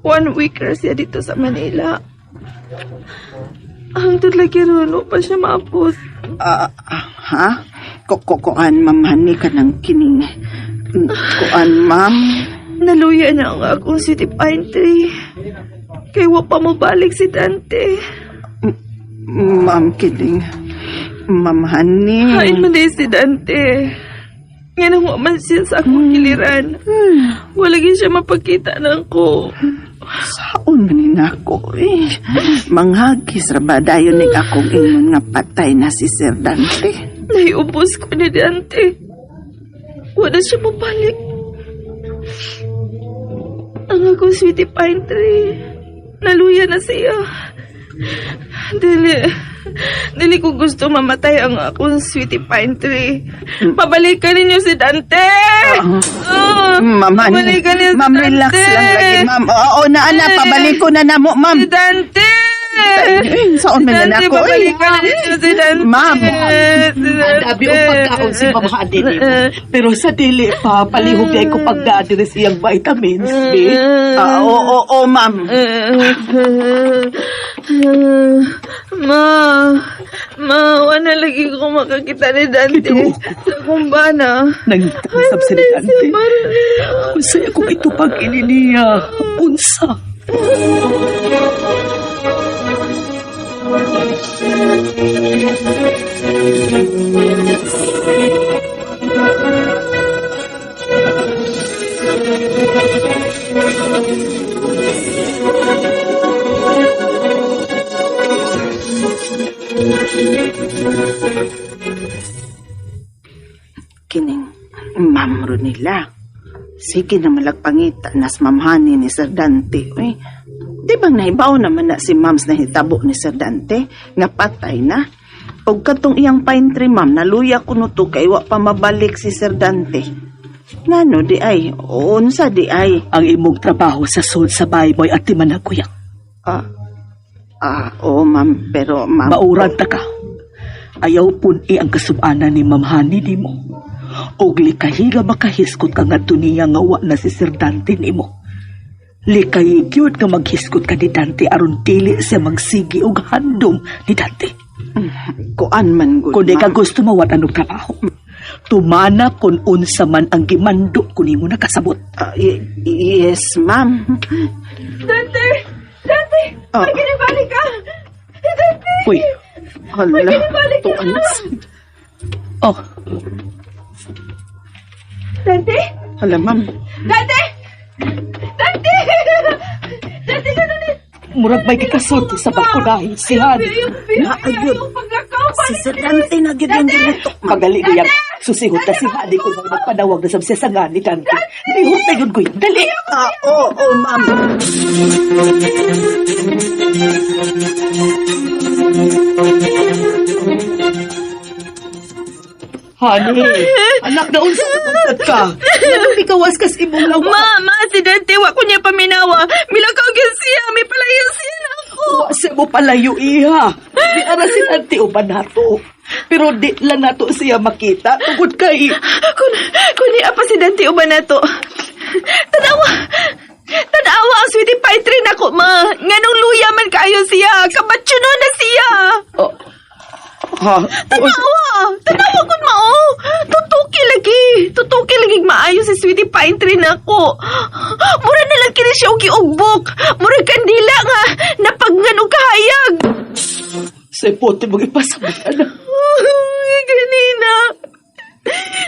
1 week na siya dito sa Manila. Hangtod lagi runo pa siya maabot. Ha? Kuan, Ma'am Honey, ka ng kining. Kuan, ma'am. Naluya na ang akong city pine tree. Kay wa pa mo balik si Dante. Ma'am, kining. Ma'am Honey. Hain man na si Dante. Nga nang man siya sa akong giliran. Wala gyud siya mapakita na ko. Saon man ni nako eh. Manghagis ra ba dayon ning akong ingon nga patay na si Sir Dante. Naiubos ko ni Dante. Wala siya mabalik. Ang akong sweetie pine tree. Naluya na siya. Dili ko gusto mamatay ang akong sweetie pine tree. Pabalikan ninyo si Dante! Ma'am Honey. Pabalikan niyo si Ma'am, Dante! relax lang lagi, ma'am. Oo na, pabalik ko na namo, ma'am. Si Dante! Saon man na ako eh. Pabalikan ninyo si Dante! Ma'am. Dabi o pagkaon si Ma'am Honey nimo. Pero sa dili pa, palihog ko pagdadiri siyang vitamins, B. Oo, ma'am. Ma, wala lagi ko makakita ni Dante sa kumbana. Nangitang sa Dante. Unsay akong ito pag ininiya. Unsa? Kining Ma'am Ronila. Sige na malagpangita nas Ma'am Honey ni Sir Dante. Uy, di bang naibaw naman na si Ma'ams na hitabo ni Sir Dante nga patay na? Pag katong iyang pine tree, ma'am, naluya ko no to kay wa pa mabalik si Sir Dante. Ngano di ay? Unsa di ay? Ang imong trabaho sa sud sa bayboy at timan na kuya. Oo, ma'am, pero ma'am... Maurag ta ka. Ayaw pun ang kasubanan ni Ma'am Honey nimo. Og likahi nga makahiskot ka nga tuniya nga wa na si Sir Dante nimo. Likahi gyud nga maghiskot ka ni Dante aron dili siya magsigi og handom ni Dante. Kuan man gud, Kung di ka ma'am. gusto mawat anong trabaho, tumana kung unsa man ang gimando kunin mo nakasabot. Yes, ma'am. Dante! Dante! Oh. May kinibalik ka! Dante! Uy, Hala, kinibalik ka! tuan. oh, Dante! Hala, ma'am. Dante! Dante! Dante, ganun murag may kikasulti sa balkonahin si Honey. Naayod. Si Sir Dante na gyud yung gilutok, ma'am. Magali ko yan. Susihot na si Honey kung nagpanawag na sa siya sa nga ni Dante. Lihot na yun ko yun. Dali! Oo, ma'am. Honey, anak na unsa ka. Nang ikawas kas imong lawa. Ma, si Dante, wa ko niya paminawa. Milakaw gyud siya, may palayo siya na ako. Wase mo palayo iha. Di ara si Dante uban nato. Pero di lang nato siya makita. Tugod kay. Kung di apa si Dante uban na to. Tanawa ang sweetie pie tree na ko, ma. Nganong luya man kayo siya. Kabatsuno na siya. Oh. Ha? Tanawa ko, ma, oh. Tutuki lagi maayo si sweetie pine tree na ko. Mura na lang kini siya og giugbok. Mura kandila nga. Napagngano kahayag. Say pote mag-ipasabi ka na. Ganina.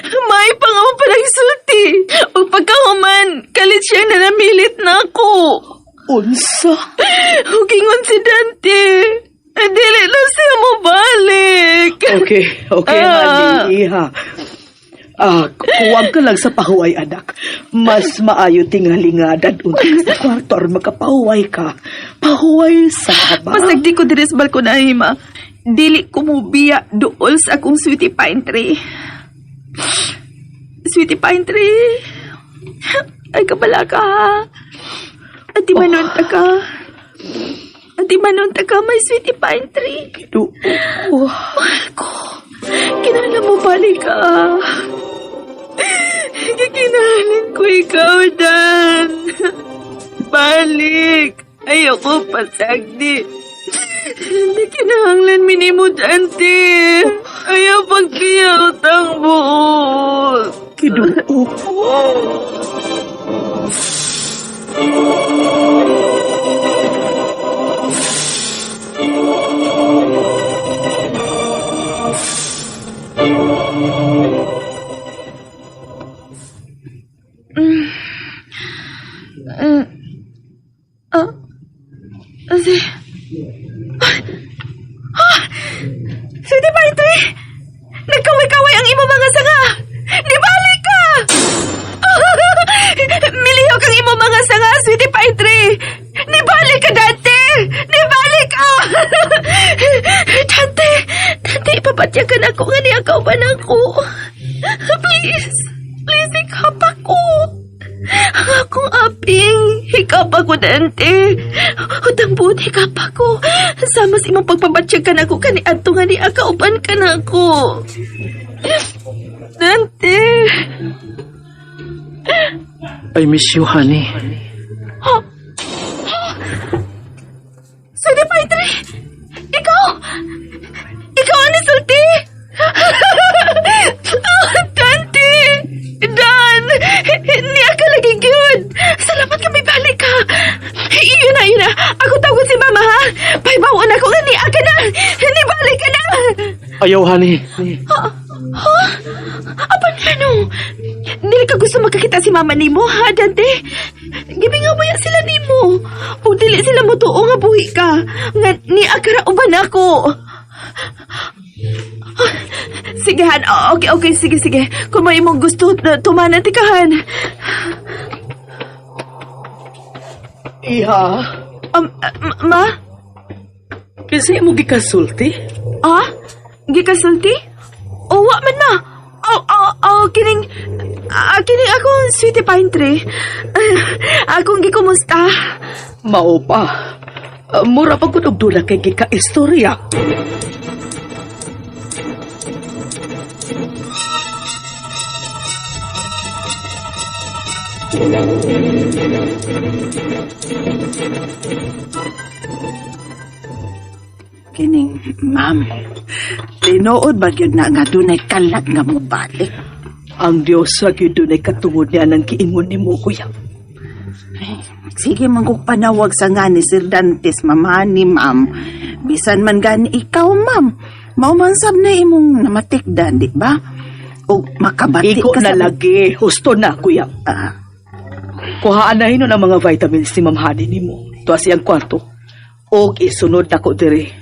May pangawa pa ng sulti. O pagkahuman, kalit siyang nanamilit na ako. Unsa? Hugingon si Dante. Dili na siya mabalik. Okay, honey, iha. Huwag ka lang sa pahuway, anak. Mas maayo tingalingadan unta sa kwarto or magkapahuway ka. Pahuway sa haba. Masagdi ko diri sa balkonahe, ma. Dili ko mubiya dool sa akong sweetie pine tree. Sweetie pine tree. Ay, kabala ka, ha? Ati manon ta ka. Ati manon ta ka, may sweetie pine tree. Mahal ko. Kinala mo balik ka. Kikinahalin ko ikaw, Dan. Balik. Ayoko pasagdi. Hindi kinahanglan minimo, Dante. Ayaw pagkiyaot ang buo. Kinuo. Si... Sweetie Pantry! Nagkaway-kaway ang imo mga sanga! Nibalik ka! Miliyo kang imo mga sanga, Sweetie Pantry! Nibalik ka, Dante! Nibalik ka! Dante! Dante, ipapatyagan ako nga niya kauban ako. Please! Please, ikap ako! Ang akong aping, hikap ako, Dante. Hutang buod, hikap ako. Sama sa imong pagpabatyagan ako, kani ato nga ni akauban ka na ako. Dante. I miss you, honey. Sweetie Pantry! Ikaw! Ikaw ang nisulti! Dante! Dan! Niya ka lagi good! Salamat ka, may balik ka! Iyon na! Ako tawag si Mama, ha? Paibawon ako nga niya ka na! Nibalik ka na! Ayaw, honey. Apan ano? Dili ka gusto magkakita si Mama nimo, ha, Dante? Gibi nga baya sila nimo. O dili sila mo tuo nga buhi ka. Nga ni akara uban ako. Sige, Han. Okay, sige. Kung may mong gusto, tumanan tikahan. Iha, Ma? kasi mo gikasulti? Ah? Gikasulti? O, wa man ma. Kining akong Sweetie Pantry. Akong gikumusta. Mao pa. Mura pa ko dula kay gika-istorya. Kining, ma'am. Tinuod ba yun na nga dunay kalag nga mo balik? Ang Diyos sa gyud ay katungod niya ng kiingon ni mo, kuya. Sige man kong panawag sa nga ni Sir Dantes, mamani, ma'am. Bisan man gani ikaw, ma'am. Maumansab na imong namatikdan, di ba? O makabati Iko ka na sa... lagi. Husto na, kuya. Kuhaan na hinon ang mga vitamins ni Ma'am Hani ni mo. Tuwa siyang kwarto. Og isunod na ko dire.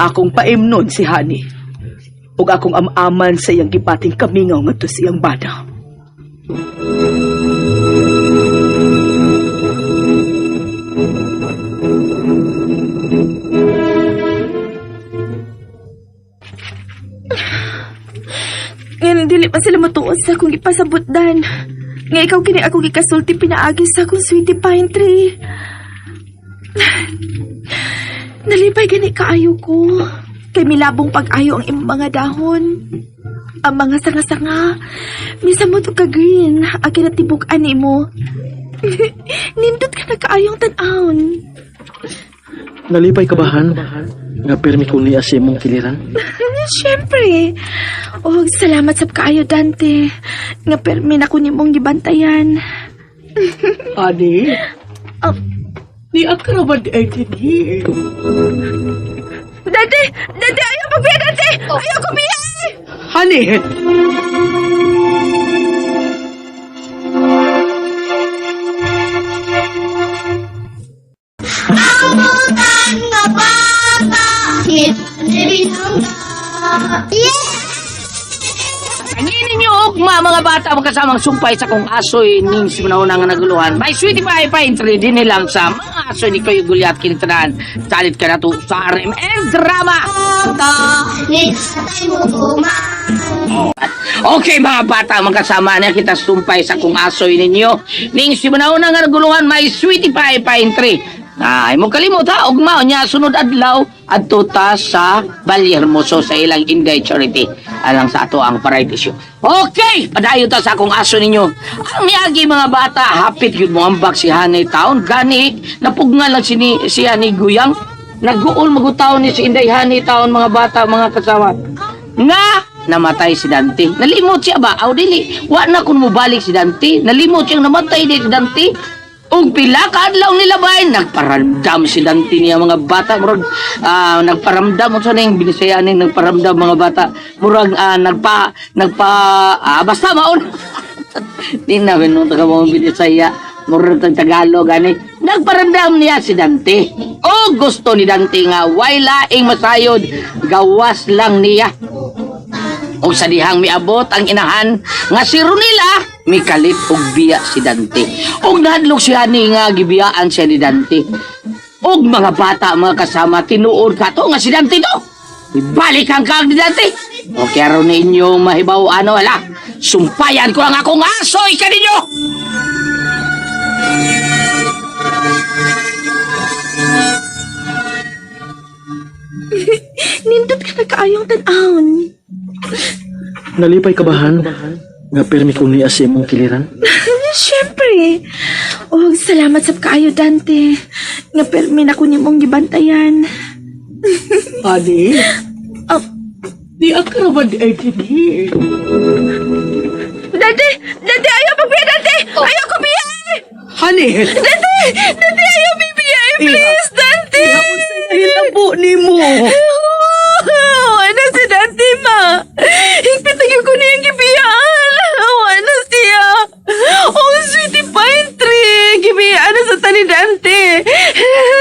Akong paimnon si Hani. Og akong amaman sa iyang gipating kamingaw nga to siyang bada. Ngayon, dili pa sila matuos sa akong ipasabot, Dan. Nga ikaw kini akong ikasulti pinaagi sa akong Sweetie Pantry. Nalipay gani kaayo ko. Kay milabong pag-ayo ang imong mga dahon. Ang mga sanga-sanga. Misa mo to ka-green. Akin na tibuk-an mo. Nindot ka na kaayong tan-aon. Nalipay ka ba, Han? Nga permi ko niya sa imong kiliran? Siyempre. Oh, salamat sa kaayo, Dante. Nga permi na ko ni mong gibantayan. Hani? Ni akaraban ay tini. Dante! Dante! Ayaw magbiya, Dante! Ayaw ko biya! Hani? Amutan nga bata, hindi binangga. Tanginin ninyo, ugma mga bata magkasamang sumpay sa kong asoy ning simanahon nga naguluhan. May Sweetie Pantry din nilang sa mga asoy ni Kuya Gulyat kinitanan. Salit ka na to sa RMN Drama. Okay mga bata magkasama na kita sumpay sa kong asoy ninyo. Ning simanahon nga naguluhan may Sweetie Pantry. Ay mo kalimot ha, ugma niya sunod adlaw adto ta sa Valyermoso sa ilang Inday Charity alang sa ato ang variety show. Okay, padayon ta sa akong aso ninyo. Ang niagi mga bata, hapit yun mo ambak si Hanay Taon. Gani, napugnga lang siya ni Guyang. Nag-uol magutaon ni si Inday Hanay Taon mga bata, mga kasama. Nga, namatay si Dante. Nalimot siya ba? Aw dili, wa na kun mo balik si Dante. Nalimot siyang namatay di si Dante. Ug pila ka adlaw nila bay nagparamdam si Dante niya mga bata murag nagparamdam unsa ning binisayan ning nagparamdam mga bata murag basta maon Di na minuto ka mo binisaya. Murag ng Tagalog, ani. Nagparamdam niya si Dante. O gusto ni Dante nga, way laing masayod. Gawas lang niya. O sa dihang miabot ang inahan, nga si Ronila, mikalit og biya si Dante. Og nahadlok siya ni nga gibiyaan siya ni Dante. Og mga bata, mga kasama, tinuod ka to nga si Dante to. Ibalik ang kag ni Dante. O kaya ron ninyong mahibaw ano, hala. Sumpayan ko ang akong asoy ka ninyo. Nindot ka na kaayong tan-aon. Nalipay kabahan nga permi kong niya si imong kiliran. Siyempre. Oh, salamat sa kaayo, Dante. Nga permi na ko nimong gibantayan. Ani, Oh, di akraman di ay kini. Dante! Dante, ayaw magbiya, Dante! Ayaw ko biya! Hani, Dante! Dante, ayaw bibiya, please, Dante! hilabo ni mo. Ano si Dante, ma? Higpit na ko na yung gibiyaan. Ano siya? Oh, sweetie pine tree. Gibiyaan na sa tani, Dante.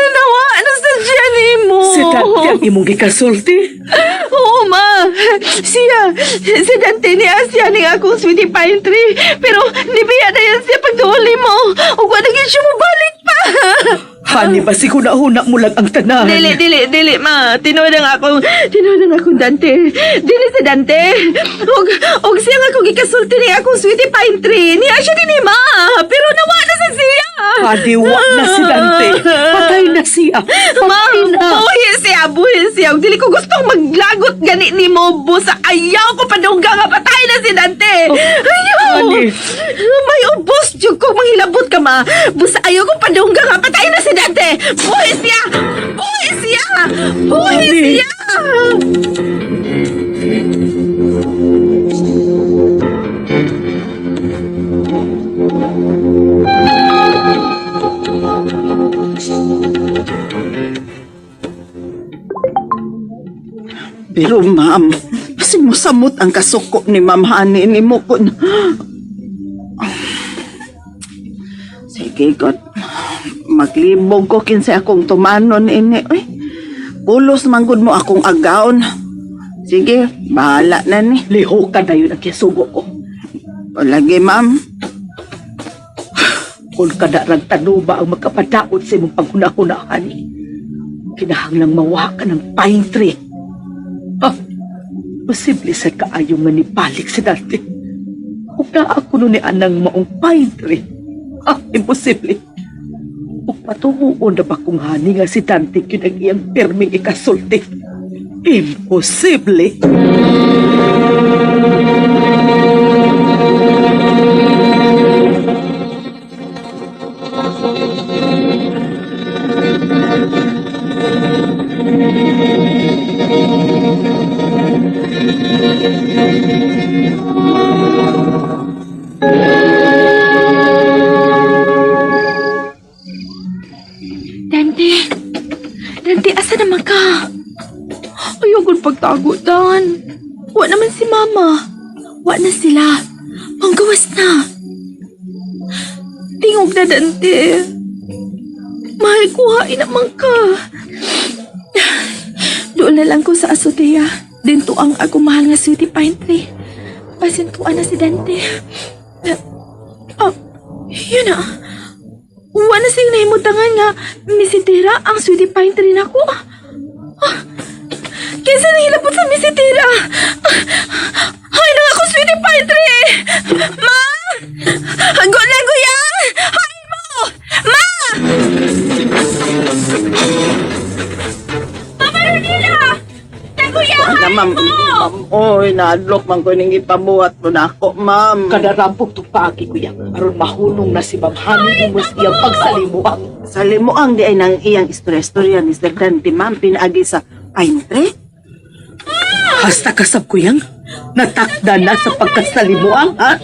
Nawa na sa siya ni mo. Si Dante ang imong gikasulti. Oo, ma. Si Dante ni Asya ni akong sweetie pine tree. Pero nibiya na yan siya pagtuuli mo. O kung naging siya mo balik pa. Hani, basi ko nahuna mo lang ang tanan. Dili, ma. Tinood ang akong Dante. Dili si Dante. Og siya nga akong ikasulti ni akong sweetie pine tree. Niya siya din ni ma. Pero nawa na sa siya. Adiwa na si Dante. Patay na siya. Ma, Patay na. buhi siya. Og dili ko gustong maglagot gani ni mo, busa. Ayaw ko padungga nga patay na si Dante. Ayaw. Ani. May ubos, Diyog ko. Manghilabot ka, ma. Busa, ayaw ko padungga nga patay na si Dante. Buhi siya. Buhi siya. Buhi Ani. siya. Pero ma'am, basig mo samot ang kasuko ni Ma'am Hani ni mo kun. Sige, God. Maglibog ko kinsa akong tumanon ini. Uy, pulos manggod mo akong agaon. Sige, bahala na ni. Liho ka na yun ang kisugo ko. O lagi, ma'am. Kung kadarang tanuba ang magkapadaot sa imong paghuna-hunahan, kinahanglang mawa ka ng pine tree. Ah, posible sa kaayong nga nibalik si Dante. Kung na ako nun ni anang maong pine tree. Ah, imposible. Kung patuhuon na ba kung hani nga si Dante yun ang iyang perming ikasulti. Imposible. Dante, asa naman ka? Ayaw kong pagtago, Dan. Wa naman si Mama. Wa na sila. Panggawas na. Tingog na, Dante. Mahal ko, hain naman ka. Doon na lang ko sa azotea. Dinto ang ako mahal nga sweetie pine tree. Pasintuan na si Dante. Oh, yun na. Wala sing nahimutangan nga misitira ang sweetie pine tree na ko. Kaysa nahilapot sa misitira. Hay na ako sweetie pine tree. Ma! Hanggo na guya! Hay mo! Ma! Mama Ronila! Naguyahan Na, ma'am. Oy, naadlok man ko ning ipabuhat mo na ako, ma'am. Kadarampog tupaki ko yan. Aron mahunong na si Ma'am Hani mo iyang pagsalimuang. Sa limuang di ay nang iyang istorya ni Sir Dante, ma'am, pinaagi sa pine tree. Hasta kasab ko yan. Natakda na sa pagkasalimuang, ha?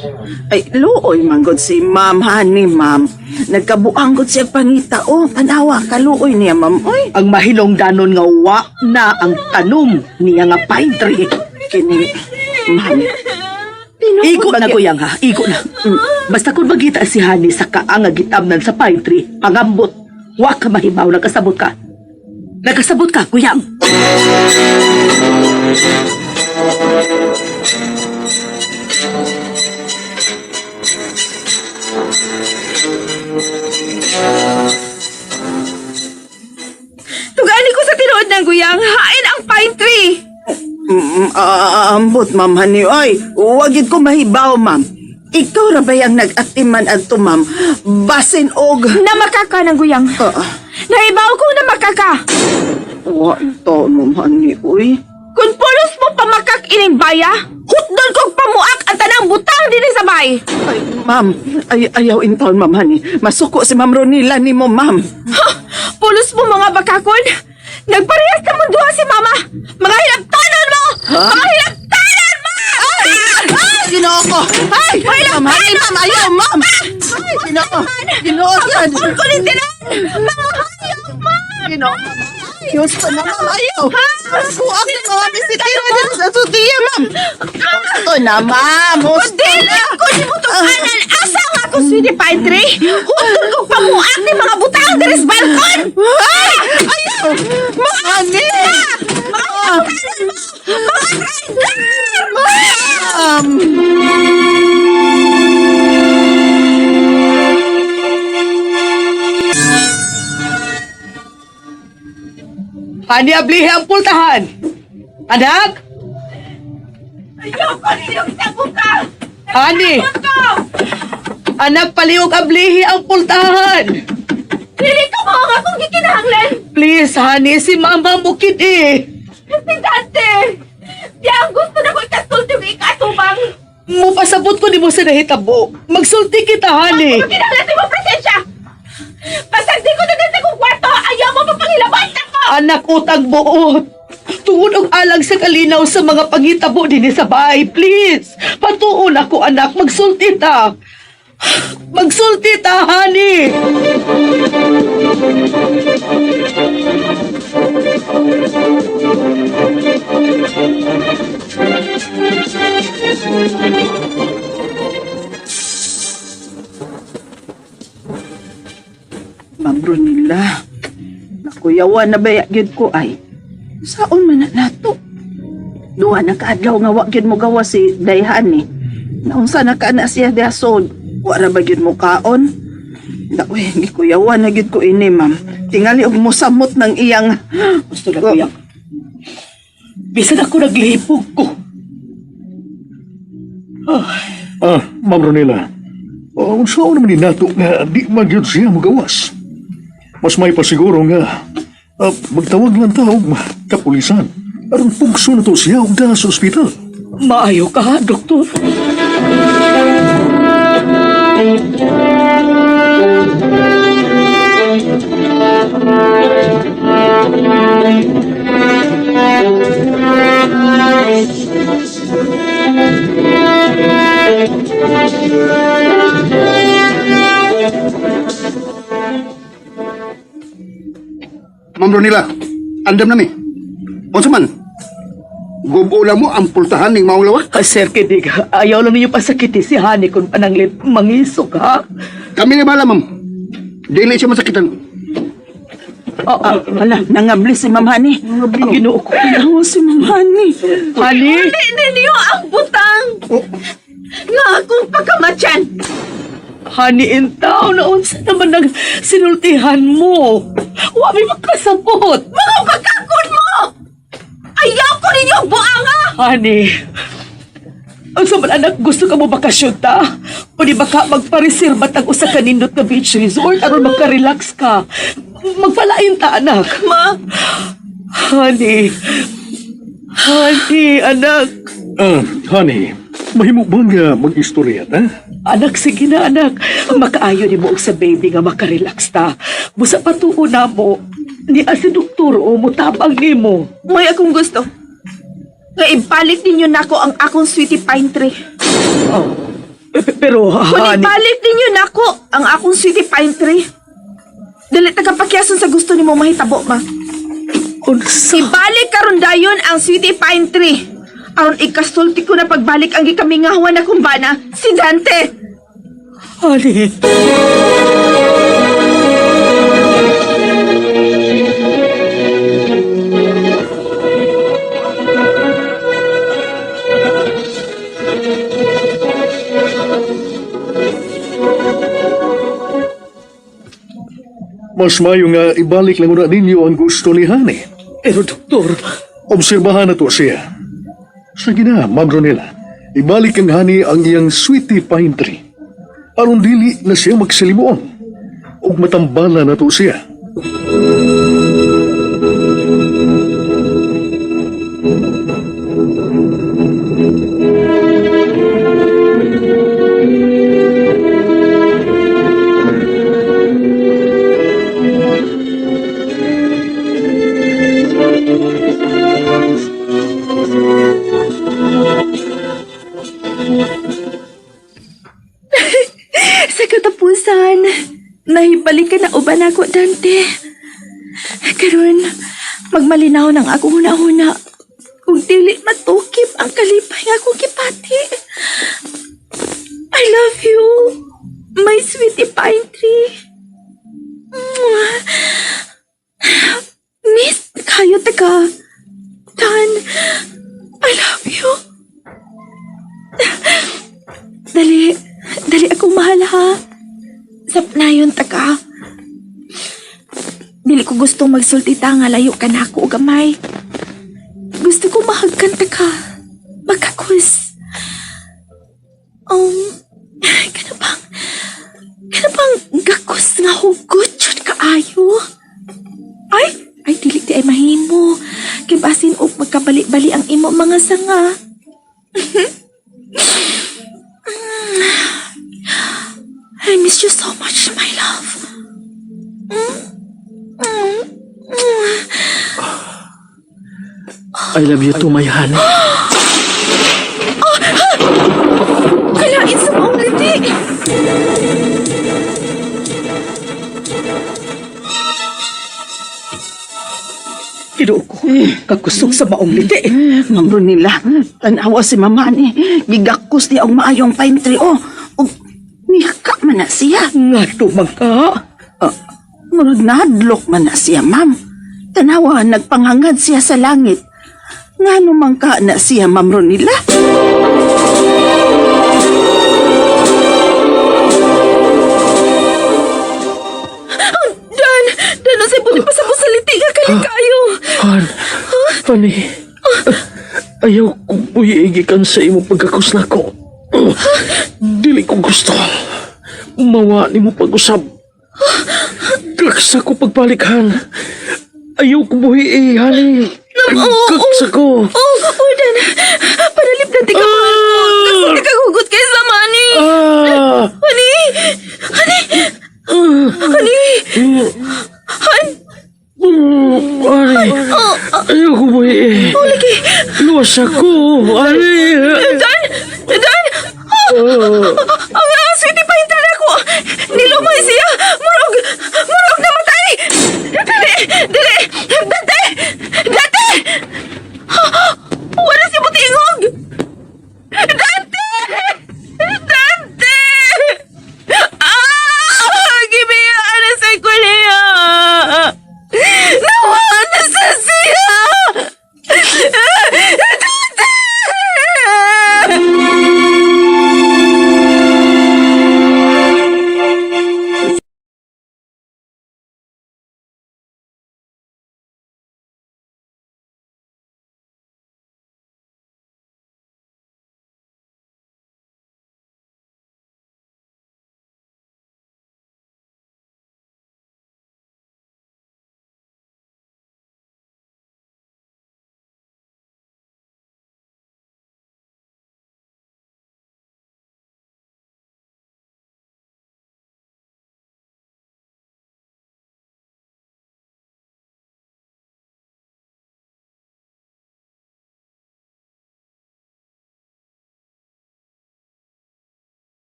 Ay, luoy manggod si Ma'am Hani, ma'am. Nagkabuanggod siya pangita. Oh, tanawa, kaluoy niya, ma'am. Oy, Ang mahilong danon nga wa na ang tanom niya nga pine tree. kini, ma'am. Iko na, Kuyang, ha? Iko na. Basta kung magita si Hani sa kaanga gitamnan sa pine tree, pangambot, wa ka mahibaw, nagkasabot ka. Nagkasabot ka, Kuyang. Tugani ko sa tinuod ng guyang, hain ang pine tree. Ambot, Ma'am Hani. Oy, huwag yun ko mahibaw, Ma'am. Ikaw ra ba yung nag-atiman adto, Ma'am? Basin og... Namakaka ng guyang. Naibaw ko na makaka. Wa ito, Ma'am Hani. Uy. Kung pulos mo pamakak ining baya, hutdon kong pamuak ang tanang butang din sa bay. Ay, Ma'am. Ayaw intaon, Ma'am Hani. Masuko si Ma'am Ronila ni mo, Ma'am. Ha! Pulos mo mga bakakon. Nagparehas na munduha si mama. Mga hilabtanan mo! Mga hilabtanan mo! Ay! Ginoo ko! Ay! Ma'am Hani, Ma'am. Ayaw, Ma'am. Ay, Ginoo. Ginoo, sad. Kunin tinan! Mga hayop mo! Ginoo. Gusto na, Ma'am. Ayaw. Kuwag na mga bisitira dito sa sutiya, Ma'am. Gusto na, Ma'am. Gusto Dili na. ko ni mo tukanan asa nga ako sweetie pine tree. Hutdon kong pamuak ni mga butang din sa balkon. Ay! Ayaw! Ma'am Hani! Ma'am! Hani, ablihe ang pultahan. Anak? Ayoko ninyong butang. Hani! Anak, paliwag ablihi ang pultahan. Dili ka mo nga kung gikinahanglan. Please, Hani, si Mama mo kini. Tindante. Di ang gusto na ko ikasulti mo ikatubang. Mupasabot ko di mo sa nahitabo. Magsulti kita, Hani. Kinahanglan mo presensya. Basta di ko naganda kong kwarto, ayaw mo papangilaban ako. Anak, utang buot. Tungod og alang sa kalinaw sa mga pangitabo din sa bahay, please. Patuon ako, anak. Magsulti ta. Magsulti ta, Hani. Ma'am Ronila, nakuyawan na ba yagid ko ay? Saon man na nato? Duha na kaadlaw nga wa gyud mo gawa si Dayhani. Naunsa na ka na siya dasod? Wa ra ba gyud mo kaon? Daoy, gikuyawan na gyud ko ini, ma'am. Tingali og mosamot ng iyang Gusto na, kuya. Bisan ako naglihipog ko. Ma'am Ronila. Saan naman ni nato nga di magyud siya magawas? Mas may pasiguro nga magtawag lang tao kapulisan. Aron pugso na to siya og dala sa ospital. Maayo ka, ha, doktor? Ma'am Ronila, andam na mi. Unsa man? Gubulan mo ang pultahan ning maulawa? Sir Kidig, ayaw lang ninyo pasakiti si Hani kung pananglit mangisok, ha? Kami ni bala, ma'am. Dili siya masakitan. Wala, nangabli si Ma'am Hani. Ang ginoo ko. Nawa si Ma'am Hani. Hani? Uli ninyo ang butang. Nga akong pagkamatyan. Hani, in town, naunsa naman ang sinultihan mo. Wami magkasabot. Mga pagkakon mo. Ayaw ko ninyo ang buanga. Hani, ang saman anak, gusto ka mo bakasyon ta? O di baka magpareserba tag usa ka nindot na beach resort aron magka-relax ka? Magpalain ta, anak. Ma, Hani, anak. Honey, mahimo ba nga mag-istorya, ha? Anak, sige na, anak. Makaayo ni mo og sa baby nga makarelax ta. Busa patuo na mo. Ni si doktor o mutabang ni mo. may akong gusto. Nga ibalik ninyo nako ang akong sweetie pine tree. Oh. Pero, Kung Hani, ibalik ninyo nako ang akong sweetie pine tree, dili tagapakyason sa gusto nimo mahitabo, ma. unsa? Ibalik karon dayon ang sweetie pine tree. Aron ikasulti ko na pagbalik ang gikamingawan na kumbana, si Dante. Honey. Mas mayo nga ibalik lang una ninyo ang gusto ni Hani. Pero doktor, Obserbahan na to siya. Sige na, Ma'am Ronela. Ibalik ang Hani ang iyang sweetie pine tree. Aron dili na siya magsilimuon. Ug matambala na to siya. Sa katapusan, nahibalik ka na uban ako, Dante. Karon, magmalinaw ng ako huna-huna. Kung dili matukip ang kalipay nga akong kipati. I love you, my sweetie pine tree. Miss, kayo taga. Dan, I love you. Dali akong mahal ha. Sapnayon taga. Dili ko gustong magsultita nga layo ka na ako gamay. Gusto ko mahagkan taga. Magkakus. Kana bang gakus nga hugot yun kaayo? Ay, dili di ay mahimo. Kibasin og magkabali-bali ang imo mga sanga. I miss you so much, my love. I love you too, my honey. Kalain sa maong liti. Ginoo ko, kakusog sa maong liti. Ma'am Ronila, tanawa si Mama ni. Gigakos niya ang maayong pine tree. O, nihaka man na siya. Nga tumang ka. Murag nadlok man na siya, ma'am. Tanawa, nagpanghangad siya sa langit. Nga numang ka na siya, Ma'am Ronila. Dan, ang say puti pa sa pusaliti nga kalikayo. Honey. Ayaw kong puyiigikan sa imo pagkakus na ko. Dili ko gusto. Mawa ni mo pag-usab. Kaksa ko pagbalikhan. Ayaw ko buhi honey. Kaksa ko. Dan, panalip na tika pa. Kasi nakagugot kayo sa mani. Honey! Ayaw ko buhi. Luwas ako. Honey. Dan! Ang sweetie pa yung tala ko! Nilumay siya! Murog namatay! Dili! Dante! Wala siya butingog! Dante! Gibiyaan na sa kuliya! Nawa na sa siya! Dante!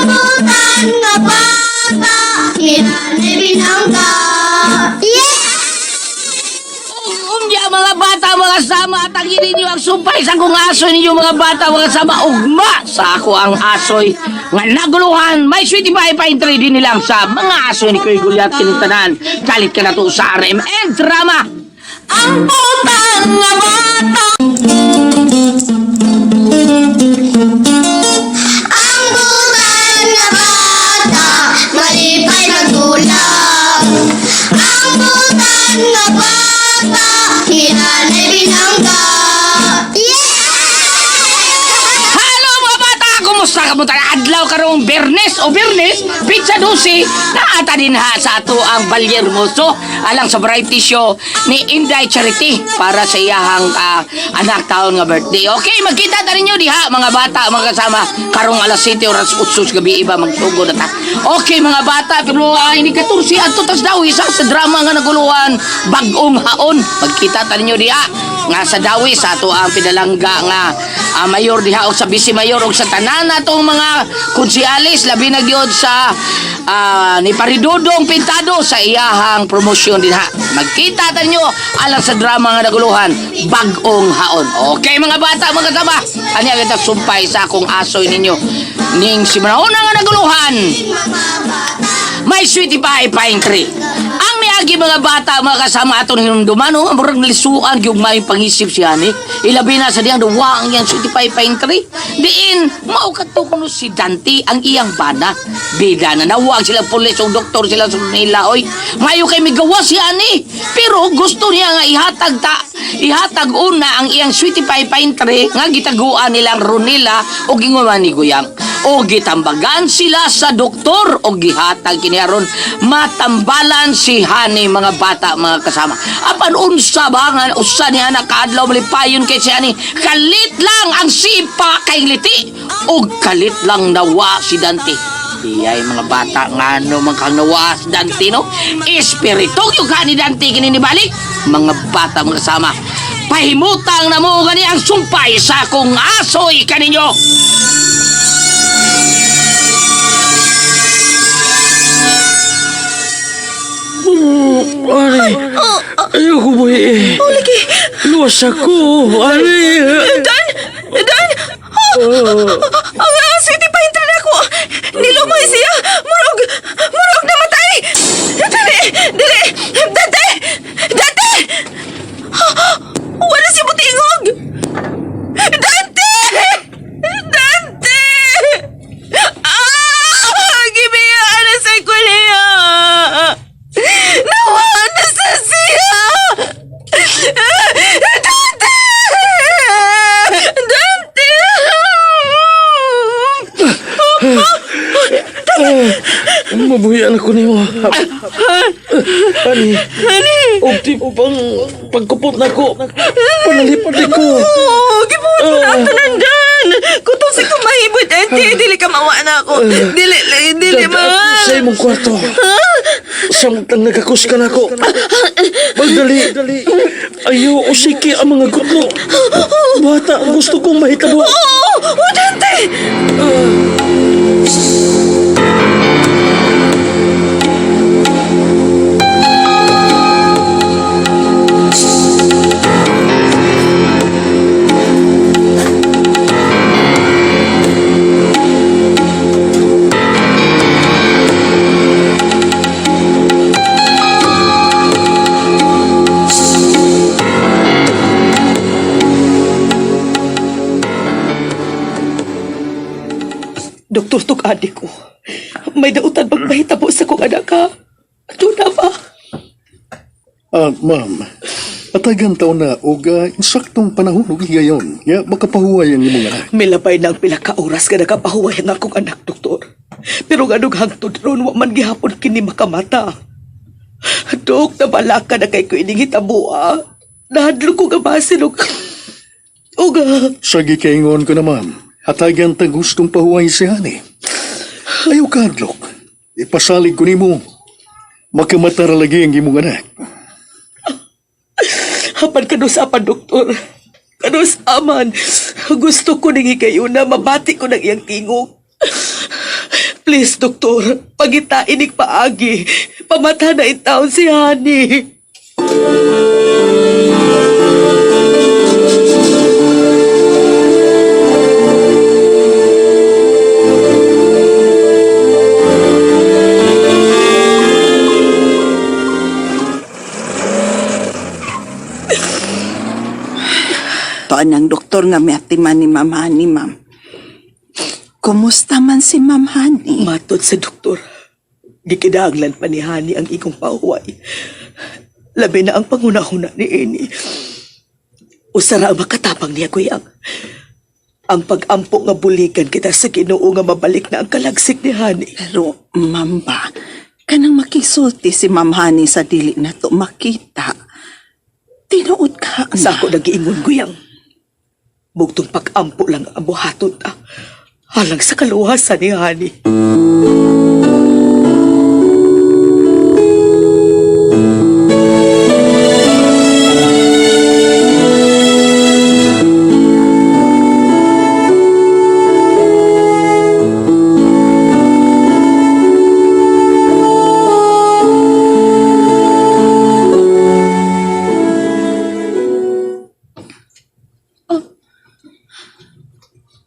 Ambutan nga bata, kinani binangga. Unya mga bata, mga sama, tangin ninyo ang sumpay sa kong asoy ninyo mga bata, mga sama, ugma sa ako ang asoy nga naguluhan. May sweetie pie pa entry din nilang sa mga asoy ni Kuya Gulyat kinintanan. Kalit ka na to sa RMN Drama. Ambutan nga bata. Ambutan nga bata, malipay nagdulang. Ambutan nga bata, kinanay binangga. Hello mga bata! Kumusta ka mo tayo? Adlaw karong Bernes o Bernes, pizza 12, naata din ha sa ato ang Balyer Hermoso alang sa variety show ni Inday Charity para sa iyahang anak taon nga birthday. Okay, magkita ta ninyo diha mga bata, mga kasama karong alas 7 oras 8 gabi iba magsugod na ta. Okay mga bata, pero ini 14 adto tas daw isa sa drama nga naguluhan Bag-ong Haon. Magkita ta ninyo diha nga sa dawi sa ato ang pinalangga nga mayor diha o sa vice mayor o sa tanan natong mga konsealis labi na gyud sa ni Paridodong Pintado sa iyahang promosyon diha. Magkita ta ninyo alang sa drama nga naguluhan Bag-ong Haon. Okay mga bata, mga kasama, anya kita sumpay sa akong asoy ninyo ning simanahon nga naguluhan May Sweetie Pie Pine Tree. Ang miagi mga bata, mga kasama aton hinumduman, no? Murag nalisuan yung may pangisip siya ni. Ilabi na sa diyang duwa ang iyang Sweetie Pie Pine Tree. Diin, maukato kuno si Dante ang iyang bana. Bida na nawag sila pulis o doktor sila sa nila, oy. Mayo kay migawa siya ni. Pero gusto niya nga ihatag una ang iyang Sweetie Pie Pine Tree nga gitaguan nilang Ronila o ginguman ni Guyang. O gitambagan sila sa doktor o gihatag kiniaron matambalan si Hani mga bata, mga kasama. Apan unsa ba nga usa niya nakaadlaw malipayon kay si Hani, kalit lang ang sipa kay liti o kalit lang nawa si Dante. Iyay mga bata nga no man kang nawa si Dante, no? Espiritu yung ka ni Dante kininibalik. Mga bata, mga kasama, pahimutang na mo gani ang sumpay sa kong asoy kaninyo. Ari, ayoko mo eh. Lagi. Luwas ako, Ari. Dan! Ang Sweetie Pie Tree ako! Nilumay siya! Murag namatay! Dali! Dante! Wala si butingog! Dante! Gibiyaan na sa kuliya! Nawa na sa siya! Dante! Mabuhian ako niyo. Ani, ukti pang pagkupot na ko. Panalipad ko. Gibuhat mo na ako nandan! Kutong si kumahibot, Dante! Dili ka mawa na ako! Dili ma! Sa imong kwarto. Samtang nagakus ka na ko. Magdali. Ayaw usiki ang mga gutlo. Bata, gusto kong mahitabo. Dante! Doktor tuk adik ko. May dautan pagpahitabo sa kong anak ka. Doon na ba? Ma'am, atagan taon na o insaktong panahon o higayon. Ya, makapahuway ang imong anak. Milabay ng pinaka-oras ka nakapahuway ang akong anak, doktor. Pero ganong hangtod ron, waman gihapon kini makamata. Dok, nabala ka na kay ko iningitabo, ah. Nahadlo ko gabasin, Sa gikaingon ko na, ma'am. Hatagan ta gustong pahuway si Hani. Ayaw ka, Adlok. Ipasalig ko ni mo. Makamatara lagi ang imong anak. Hapan kanusapan, doktor. Kanusaman. Gusto ko nang kayo na mabati ko ng iyang tingog. Please, doktor, pagita inig paagi. Pamata na itaon si Hani. Toan ang doktor nga may atiman ni Ma'am Hani, ma'am. Kumusta man si Ma'am Hani? Matod sa doktor, gikidahanglan pa ni Hani ang ikong pauway. Labi na ang pangunahuna ni Eni. Usara ang makatapang niya, kuyang. Ang pag-ampo nga bulikan kita sa Ginoo nga mabalik na ang kalagsik ni Hani. Pero, ma'am ba, kanang makisulti si Ma'am Hani sa dili na to makita. Tinuod ka na. Sa ako nag-iingon, kuyang. Bugtong pag-ampo lang ang buhaton ta. Halang sa kaluwasan ni Hani.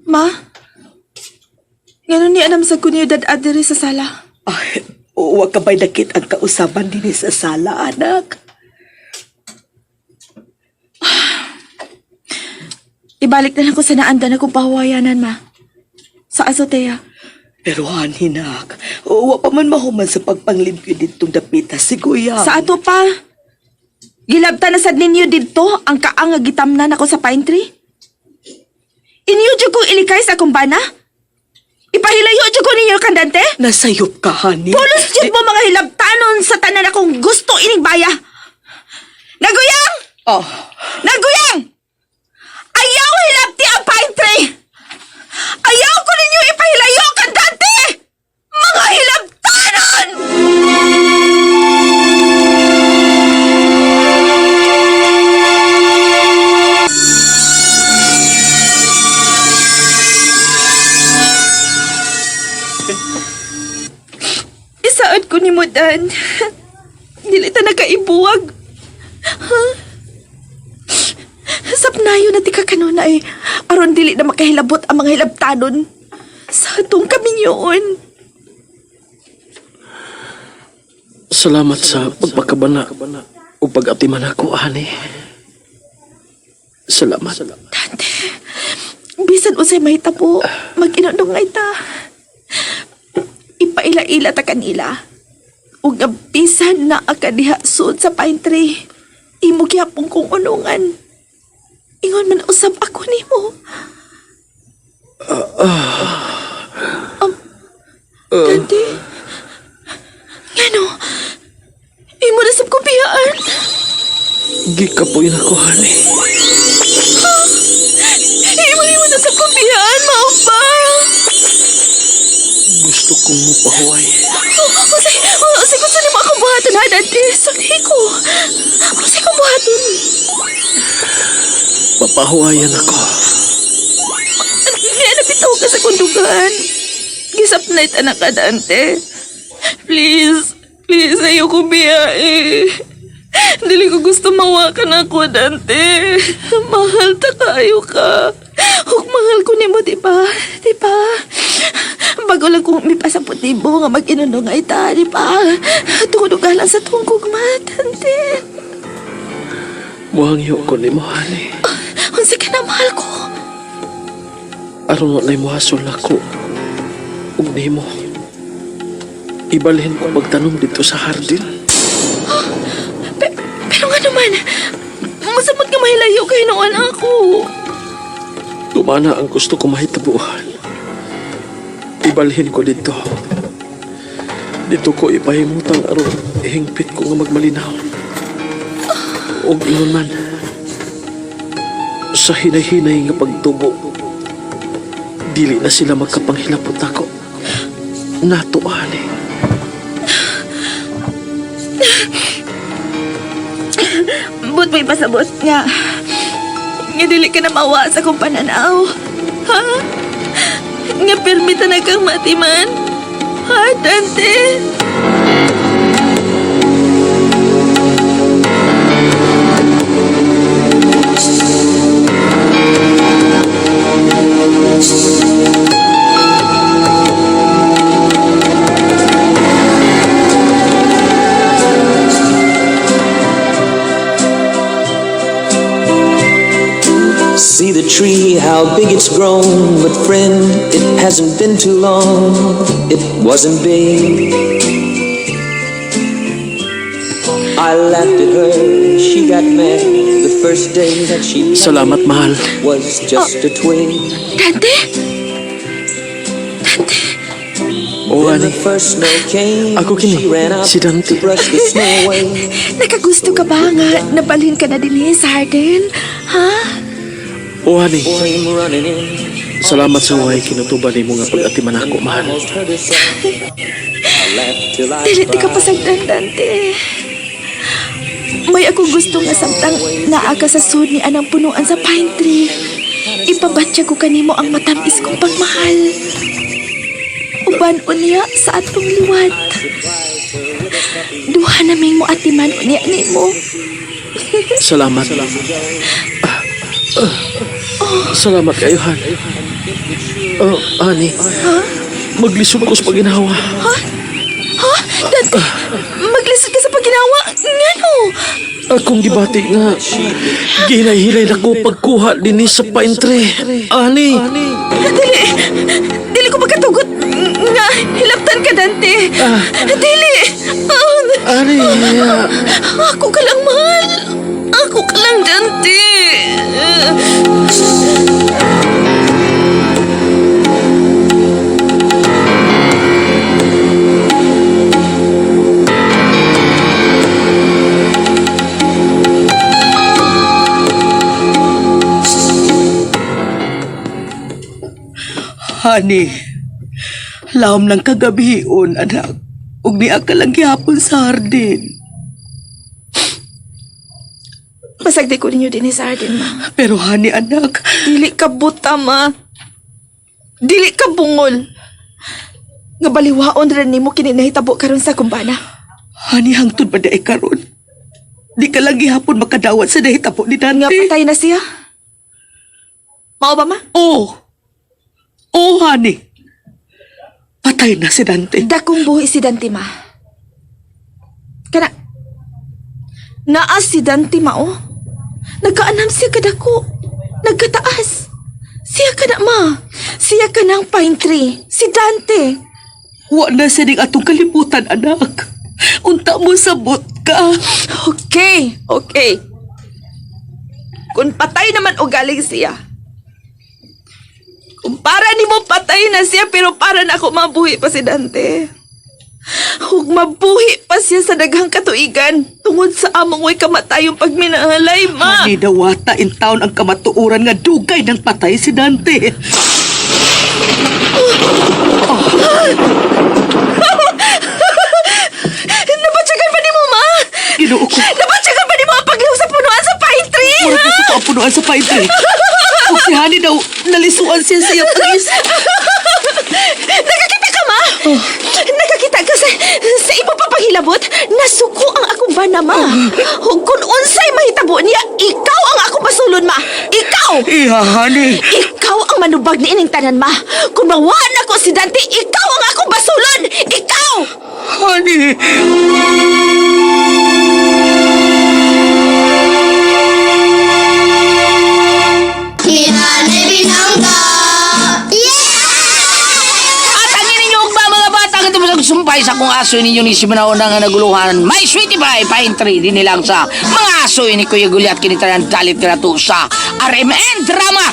Ma? Ngayon ni anam sa kuniyudad adiri sa sala. Ay, huwag ka ba'y nakit ang kausapan din sa sala, anak? Ibalik na lang ko sa naanda na kong pahawayanan, ma. Sa azotea. Pero Haninak, huwag pa man mahuman sa pagpanglimpyo ditong dapita si Kuya. Sa ato pa. Gilabta na sad ninyo dito ang kaang nga gitamnan ako sa pine tree. Inyo dyan kong ilikay sa kumbana? Ipahilayo dyan ko ninyo kandante? Nasayop ka, Hani. Pulos dyan mo mga hilabtanon sa tanan akong gusto ining baya. Naguyang! Oh, Naguyang! Ayaw hilabti ang pine tree! Ayaw ko ninyo ipahilayo kandante! Mga hilabtanon! Isaad ko ni mo, Dan. Dili ta nakaibuwag. Ha? Sapnayo na ti ka kanunay. Aron dili na makahilabot ang mga hilabtanon. Sa atong kaminyoon. Salamat sa pagpakabana o pag-atiman ako, Hani. Salamat. Dante, bisan usay mahitabo, mag-inundungay ta. Ipaila-ila ta kanila. Ug nga bisan na akadiha sud sa pine tree. Imo gyapon kong unungan. Ingon man usab ako nimo. Dante, ngano? Imo na sab kubiyaan. Gikapoy na ko, Hani. Imo na sab kubiyaan, mao ba? Gusto kong mapahuway. Usay ko sa nimo akong buhaton, ha, Dante? Sali ko. Usay ko buhaton. Papahuwayan ako. Nga napitaw ka sa kundugan. Gisap na itanak ka, Dante. Please, ayoko biyae. Dili ko gusto mawakan ako, Dante. Mahal ta kayo ka. Huk mahal ko nimo, di ba? Di ba? Bago lang kung may pasapot nimo nga mag-inunong ay ta, di ba? Tungod lang sa tungkog ma, Dante. Muhangyo ko ni mo, Hani. Unsa ka na mahal ko? Aron walay muhasol ako. Ug nimo. Ibalhin ko magtanom dito sa hardin. Pero nga naman, masamot nga mahilayo kayo noon ako. Tumana ang gusto ko mahitabuhan. Ibalhin ko dito. Dito ko ipahimutang aron ihingpit ko nga magmalinaw. O ingon man, sa hinay-hinay nga pagtubo, dili na sila magkapanghilapot ako. Nato, Hani. But may pasabot nga. Nga dili ka na mawa sa kong pananaw. Ha? Nga permita na kang matiman. Ha, Dante? See the tree, how big it's grown. But friend, it hasn't been too long. It wasn't big. I laughed at her, she got mad. The first day that she Salamat, mahal. was just a twig. Dante? Oo, When ani. the first snow came, Ako kini, she ran out si Dante. to brush the snow away. Nakagusto ka ba nga nabalhin ka na din sa Arden? Ha? Oo, ani. Came running in. Salamat sa way kinutuban ni mo nga pag-atiman ako, mahal. Almost hurt herself. I laughed till I Dili di ka cried. pasagdan, Dante. May ako gusto nga samtang naa ka sa sud ni anang punuan sa pine tree. Ipabatya ko kanimo ang matamis kong pagmahal. Uban unya sa atong liwat. Duha naming mo atiman unya nimo. Salamat. Salamat kayo, Han. Oh, ani. Maglisod ko sa paginawa. Ha? Dante, maglisod ka sa paginawa. Ngano? Akong gibati nga. Ginahilay na ko pagkuha din sa pine tree. Ani. Dili ko magkatugot nga hilabtan ka, Dante. Dili. Ani. Ako ka lang, mahal. Ako ka lang, Dante. Honey, lahom ng kagabion, anak. Ug niya ka lang gihapon sa hardin. Pasagdi ko ninyo din sa Arden, ma. Pero honey, anak, Dili ka buta, ma. Dili ka bungol. Nga baliwaon rin nimo kini nahitabo karon sa kumbana. honey, hangtod ba dahi karon? Di ka lang gihapon makadawat sa nahitabo ni Dante. Nga patay na siya. Mao ba, ma? Oo, honey. Patay na si Dante. Dakong buhi si Dante, ma. Kana, naa si Dante, ma, oh. Nagkaanam siya kadako. Nagkataas. Siya ka na, ma. Siya ka ng pine tree. Si Dante. Wa na siya ning atong kalibutan, anak. Unta mo sabot ka. Okay. Kung patay naman o galing siya. Kung para ni mo patay na siya pero para na ako mabuhi pa si Dante. Hug mabuhi pa siya sa daghang katuigan tungod sa among way kamatayong pagminahalay, ma. Honey, dawata in town ang kamatuuran nga dugay ng patay si Dante. Nabatsagan pa ni mo, ma? Ginoo ko. Nabatsagan pa ni mo ang pagliw sa punuan sa pine tree? Mura gusto ko ang punuan sa pine tree. Kung si Honey daw, nalisuan siya sa iyang pagis. Nakakita ka, ma? Nakakita ka sa iba pa paghilabot? Nasuko ang akong bana, ma. Hug kung unsay mahitabo niya, ikaw ang akong basulon, ma. Ikaw! Iha, Honey. Ikaw ang manubag ni ining tanan, ma. Kung mawaan ako si Dante, ikaw ang akong basulon! Ikaw! Honey. Hinanay binangga. At ang ninyo ba mga bata nga sumpay sa kung aso ninyo ni Simanao na nga naguluhan. May sweetie pie, pine tree din nilang sa mga aso ni Kuya Gulyat kinitaran dalit ka na to sa RMN Drama.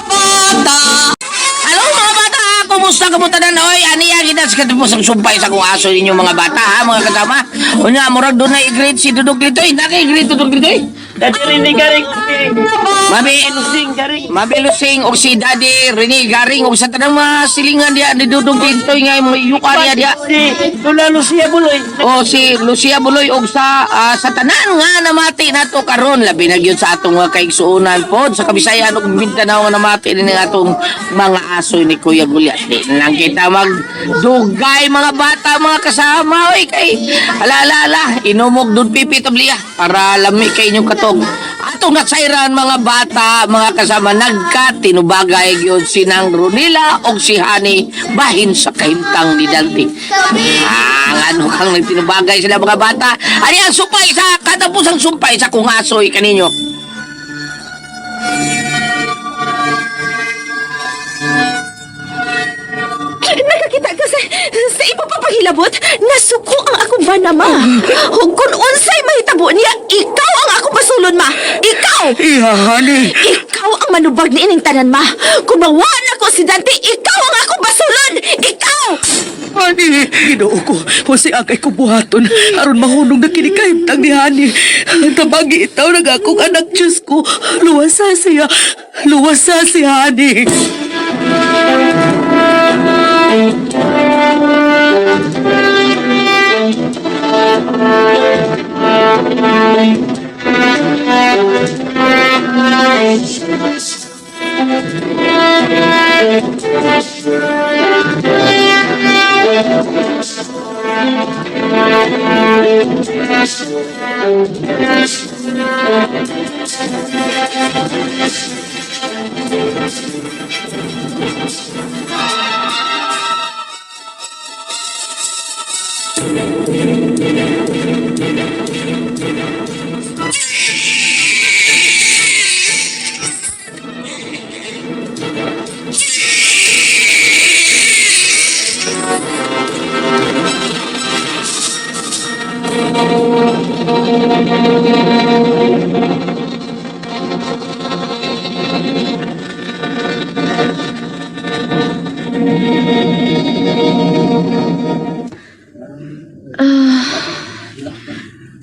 Hello mga bata, kumusta ka mo tanan? Oy, aniya kita sa katapos ang sumpay sa kung aso ninyo mga bata ha, mga kasama. Unya, murag doon na i-grade si Dudok Litoy. Naka-i-grade Dudok Litoy? Dati rin garing Mabilusing og si Daddy Rene Garing og sa tanang mga silingan diya ni Dudong Pintoy nga may yuka niya diya. Tula Lucia Buloy. O si Lucia Buloy og sa tanan nga namati nato karon labi na gyud sa atong mga kaigsuonan pod sa Kabisayan ug Mindanao nga namati ni atong mga aso ni Kuya Gulyat. Di na lang kita magdugay mga bata mga kasama oy kay ala inumog dud pipi tabliya para lami kay inyong katog. Atong natsayran mga bata, mga kasama nagkatinubagay gyud sinang Ronila og si Hani bahin sa kahimtang ni Dante. Ano kang nagtinubagay sila mga bata? Ani ang sumpay sa katapusang sumpay sa kung asoy kaninyo. Nakakita ka sa iba pa pahilabot, nasuko ang akong banama. Hug kung unsay mahitabo niya, ikaw ang akong basulon, ma. Ikaw! Hani. Ikaw ang manubag ni ining tanan, ma. Kung mawan ako si Dante, ikaw ang akong basulon! Ikaw! Hani, ginoo ko, kasi akay ko buhaton, aron mahunong na kinikahimtang ni Hani. Tabagi itaw na akong anak Diyos ko, luwasa si Hani.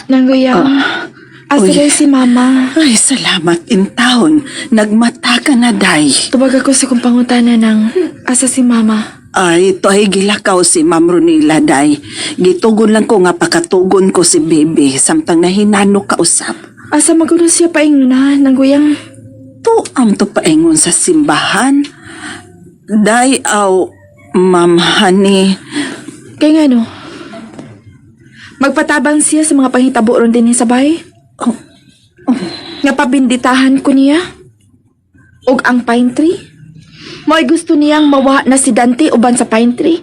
Nangguyang, asa daw si Mama. Ay, salamat in taon. Nagmata ka na, day. Tubag ako sa kong pangutana ng asa si Mama. Ay, ito ay gilakaw si Ma'am Ronila, day. Gitugon lang ko nga pakatugon ko si Bebe, samtang nahinano ka usap. Asa magulo siya paingon na, Nangguyang. Tuam to paingon sa simbahan. Day, Ma'am Hani. Kaya nga no, magpatabang siya sa mga panghitabo ron din sa bahay. Nga pabinditahan ko niya. Og ang pine tree. Mo'y gusto niyang mawa na si Dante uban sa pine tree.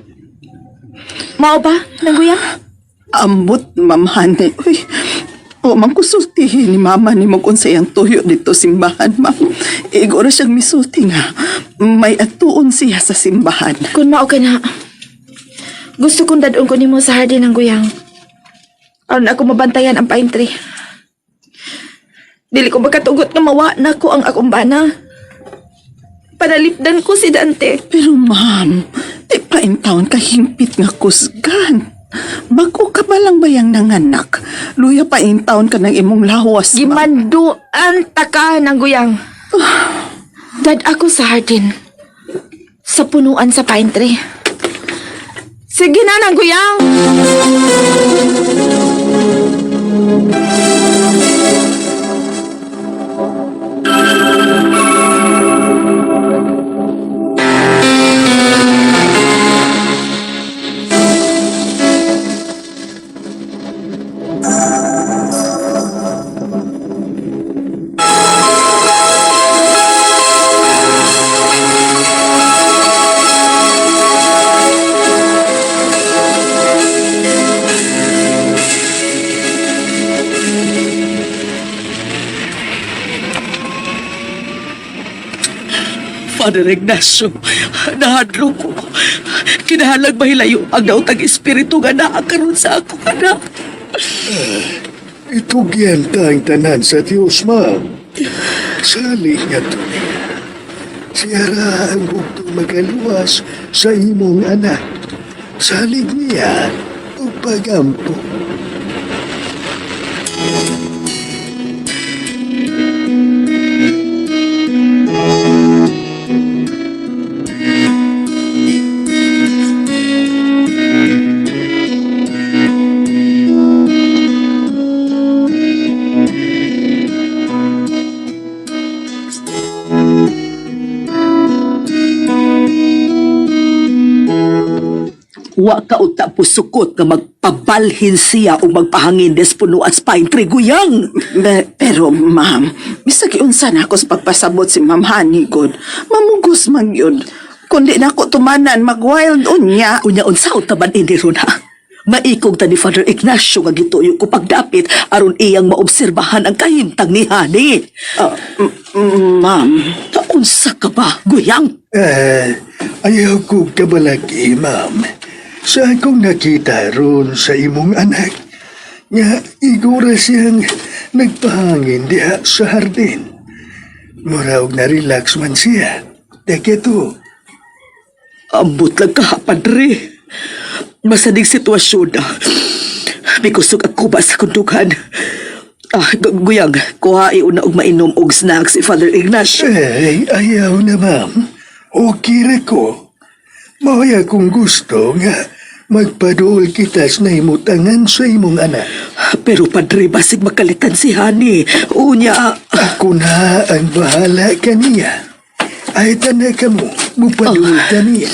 Mao ba, Nangguyang? Ambot, Ma'am Hani. Uy, mangkusultihin ni Mama ni mong unsay ang tuyo dito simbahan, Ma'am. Igora siyang misulti nga. May atuon siya sa simbahan. Kung mao ka na, gusto kong dadon ko nimo sa hardin, Nangguyang. Aron ako mabantayan ang pine tree. Dili ko makatugot nga mawa na ko ang akong bana. Panalipdan ko si Dante. Pero ma'am, di pa in taon kahimpit nga kusgan. Bago ka ba lang bayang nanganak? Luya pa in taon ka ng imong lawas, ma'am. Gimanduan taka, Nangguyang. Dad ako sa hardin. Sa punuan sa pine tree. Sige na, Nangguyang. Father Ignacio, nahadlo ko. Kinahalag mahilayo ang daw tag-espiritu nga naakaroon sa ako, anak. Itugyan ta ang tanan sa Diyos, ma'am. Sali nga to. Siyara ang bugtong magaluwas sa imong anak. Salig niya o pagampo. Wa ka unta pusukot nga magpabalhin siya o magpahangin des puno at pine tree guyang. Pero, ma'am, bisag unsa na ako sa pagpasabot si Ma'am Honey, God. Mamugos man yun. Kundi na ako tumanan, mag-wild unya. Unya unsa taban ini ron ha. Maikog ta ni Father Ignacio nga gituyo ko pagdapit aron iyang maobserbahan ang kahimtang ni Hani. Ma'am, Unsa ka ba, guyang? Ayaw ko kabalagi, ma'am. Sa akong nakita ron sa imong anak, nga igura siyang nagpahangin diha sa hardin. Muraw na-relax man siya. Daketo. Ambot lang ka, Padre. Masaning sitwasyon na. May kusog ako ba sa kundugan? Guyang, kuha iuna og mainom og snacks si Father Ignacio. Ayaw na, ma'am. Okay ra ko. Maya kung gusto nga magpaduol kita sa naimutangan sa imong anak. Pero Padre, basig makalitan si Hani. Unya, Ako na ang bahala kaniya. Ay tanda ka mo, mupaduol kaniya.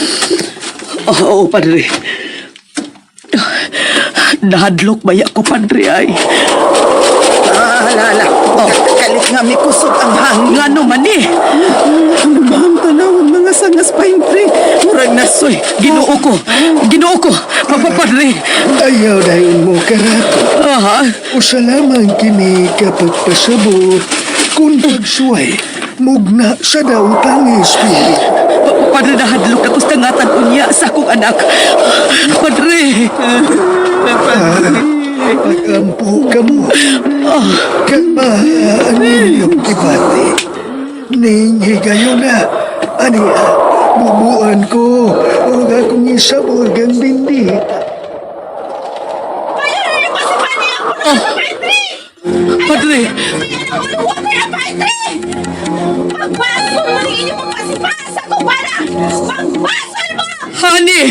oo, Padre. Nahadlok ba ko, Padre, ay? Lala. Kalit nga may kusog ang hangin. Nga naman eh. Ma'am, tanawon mga sangas pine tree. Murag nasoy. Ginoo ko. Padre. Ayaw dahil mo karato. Aha. Usa lamang kini kapag pasabot kung pagsuway mugna sa daw tang spirit. Padre, nahadlok ako sa tangatan unya sa akong anak. Padre. Pagampo ka mo. Kama ang inyong kibati. Ninghigayo na. Aniya, bubuan ko. O akong isabog ang bindita. Padre. Magpasok mo rin inyong magpasipasa ko para! Magpasok mo! Hani.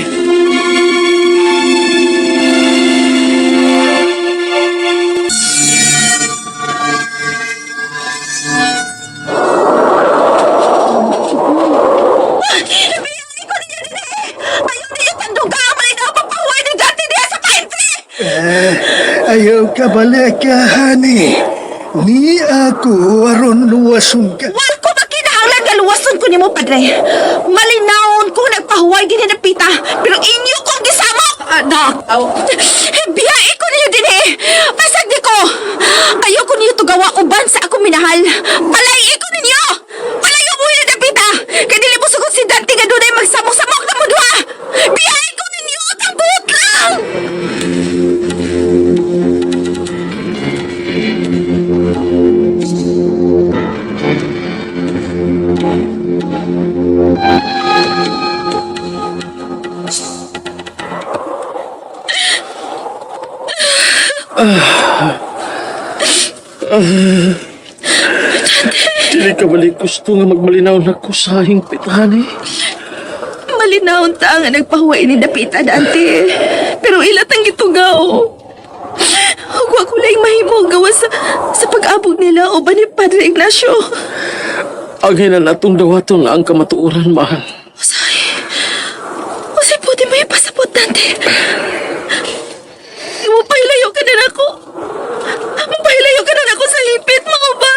Ayaw ka bala ka, honey. Ni ako aron luwason ka. Wal ko makinahanglan nga luwason ko nimo, Padre. Malinawon ko nagpahuway din na pita, pero inyo kong gisamok. Anak. Biyai ko niyo din eh. Pasag di ko. Ayaw ko niyo tugawa uban sa akong minahal. Palay ko ninyo. Palayo mo yun na pita. Kaya dili mo sugod si Dante nga doon ay magsamok-samok na mo duha. Biyai ko ninyo. Tambut lang. Dili ka balik gusto nga magmalinaw na ko sa hingpitan eh. Malinawon ta nga nagpahuway ni Dapita Dante. Pero ilat ang gitugaw. Huwag ko lang mahimo gawa sa pag-abog nila o ba ni Padre Ignacio. Ang hinanatong dawaton ang kamatuuran, mahal. Usay po di may pasapot, Dante. Mupahilayo ka na ako. Mupahilayo ka na ako sa hipit, mga ba?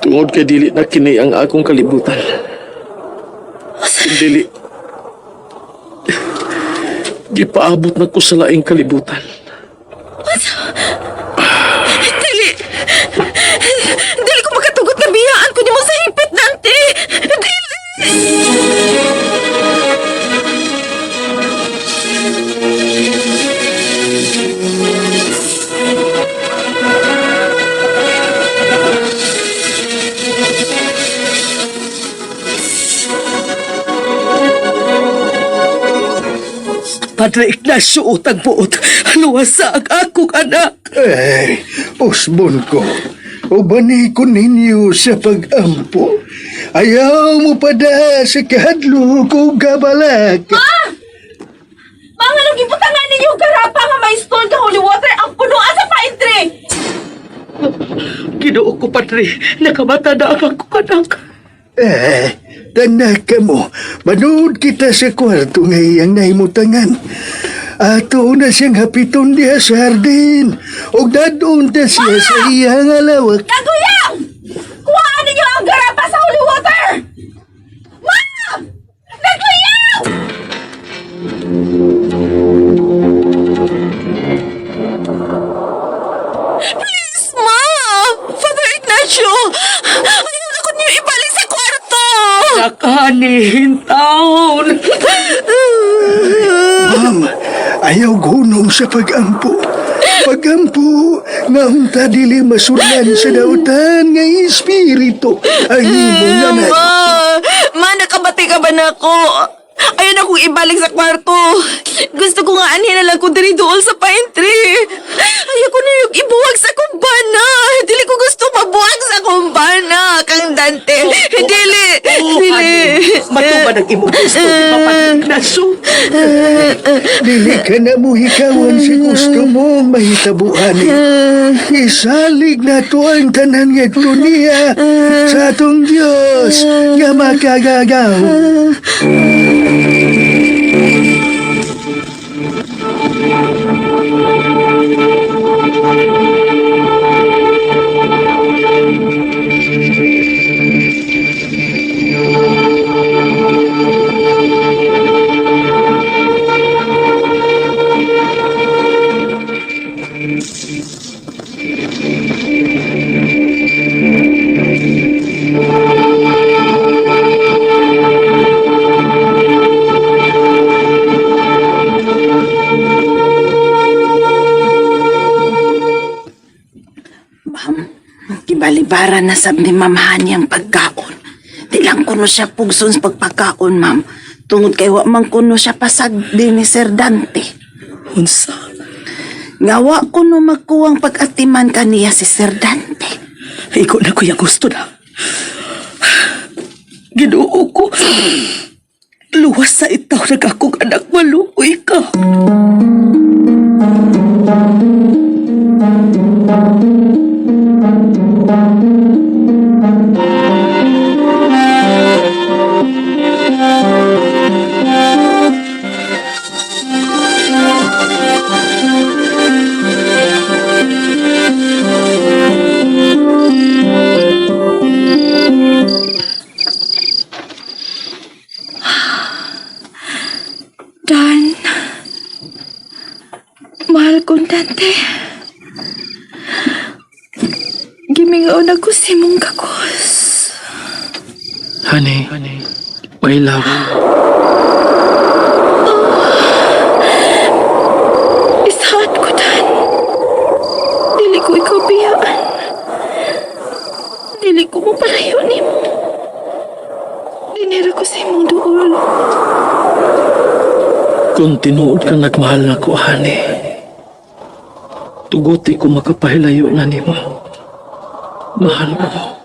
Tungod kay dili na kini ang akong kalibutan. Dili. Gipaabot na ko sa laing kalibutan. Dili. Dili ko makatugot na biyaan ko niyo mo sa hipit, Dante. Dili. Padre Ignacio, utang buot. Luwasa ang akong anak. Ay, usbon ko. Ubani ko ninyo sa pag-ampo. Ayaw mo pa da sa kahadlo ko gabalak. Mga nang ibutangan ninyo garapa nga may stone ka holy water ang punuan sa pine tree. Ginoo ko, Padre. Nakamata na ang akong anak. Tanak ka mo. Manood kita sa kwarto ngayang nahimutangan. Ato na siyang hapiton diya sa hardin. O dadon ta siya sa iyang alawak. Kaguyang! Kuhaan ninyo ang garapa sa holy water! Ma'am! Naguyang! Please, Ma'am! Father Ignacio! Ayaw na ko niyo ibalik sa kwarto! Nakanihin taon. Ma'am, ayaw gunong sa pagampo. Pagampo nga unta dili masurlan sa dautan nga espiritu ang imong anak. Ma, nakabati ka ba na ako? Ayaw na kong ibalik sa kwarto. Gusto ko nga anhin na lang kung diri doon sa pine tree. Ayaw ko na yung ibuwag sa kumbana. Dili ko gusto mabuwag sa kumbana. Kang Dante. Dili. Matuba ng imong gusto ni Papa Ignacio. Dili ka na mo hikawan sa gusto mong mahitabuan. Isalig na to ang tanan nga niya sa atong Diyos nga makagagaw. Kibalibara na sab ni Ma'am Hani ang pagkaon. Di lang kuno siya pugson sa pagpakaon, ma'am. Tungod kay wa man kuno siya pasag din ni Sir Dante. Unsa? Ngawa kuno magkuwang pag-atiman kaniya si Sir Dante. Ikaw na ko yung gusto na. Ginoo ko. Luwas sa itaw na akong anak, maluoy ka. Dan. Mahal kong Dante. Gimingaw na ko si mong kakos. Honey, my love. Isahan ko, Dan. Dili ko ikaw biyaan. Dili ko mo palayo ni mo. Dinira ko sa imong duol. Kung tinuod ka nagmahal na ko, honey, tuguti ko makapahilayo na ni mo. Mahal mo.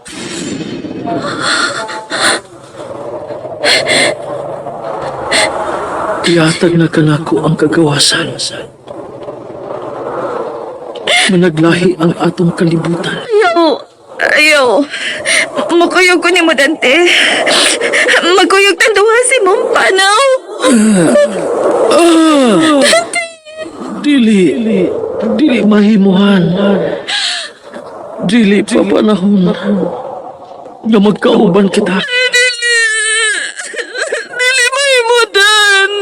Iatag na ka na ko ang kagawasan. Managlahi ang atong kalibutan. Ayaw. Makuyog ko ni mo, Dante. Magkuyog tanduha si mong panaw. Dili mahimuhan. Dili pa panahon nga magkauban kita. Dili mahimo, Dan.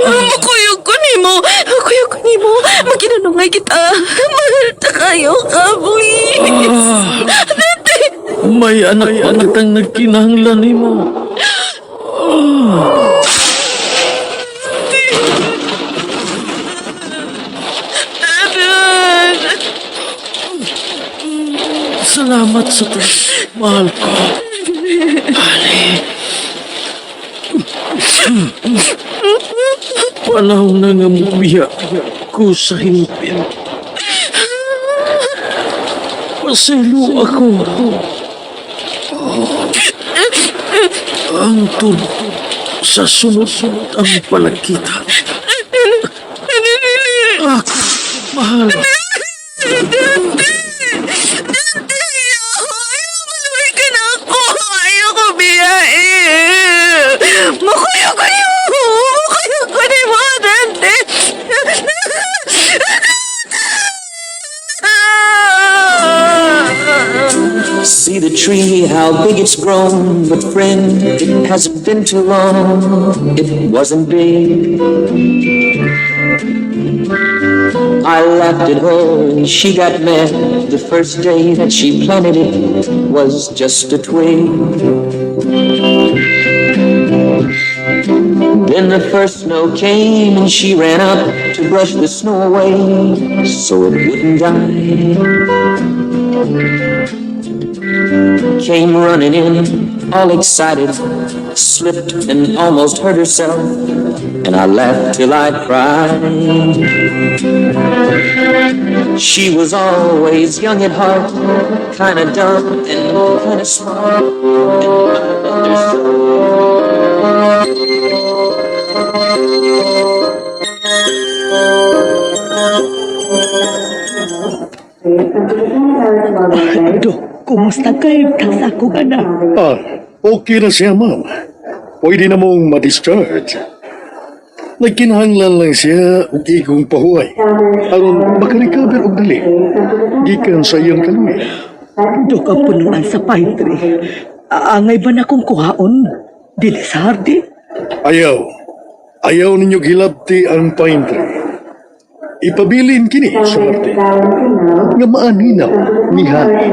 Makuyog ko ni mo. Makuyog ko ni mo. Maginanungay kita. Mahal ta kayo, kaboy. Dante. May anak-anak ang nagkinahanglan ni mo. Salamat sa mahal ko. Honey. Panahon na nga mubiya ko sa himpin. Paselo ako. Antod sa sunod-sunod ang palagkita. Ako, mahal. Dante! Ayaw maluwi ka na ako! Ayaw ko tree, how big it's grown. But friend, it hasn't been too long. It wasn't big. I laughed at her and she got mad. The first day that she planted it was just a twig. Then the first snow came and she ran up to brush the snow away so it wouldn't die. Came running in, all excited, slipped and almost hurt herself, and I laughed till I cried. She was always young at heart, kinda dumb and kinda smart, and I loved her so. Do, kumusta kayo sa akong anak? Okay na siya, ma'am. Pwede na mong ma-discharge. Nagkinahanglan lang siya og igong pahuway. Aron makarecover og dali. Gikan sa iyang kaluya. Do ka punuan sa pine tree. Angay ba na kong kuhaon? Dili sa hardi? Ayaw. Ayaw ninyo gilabti ang pine tree. Ipabilin kini sa marte. Nga maaninaw ni Hani.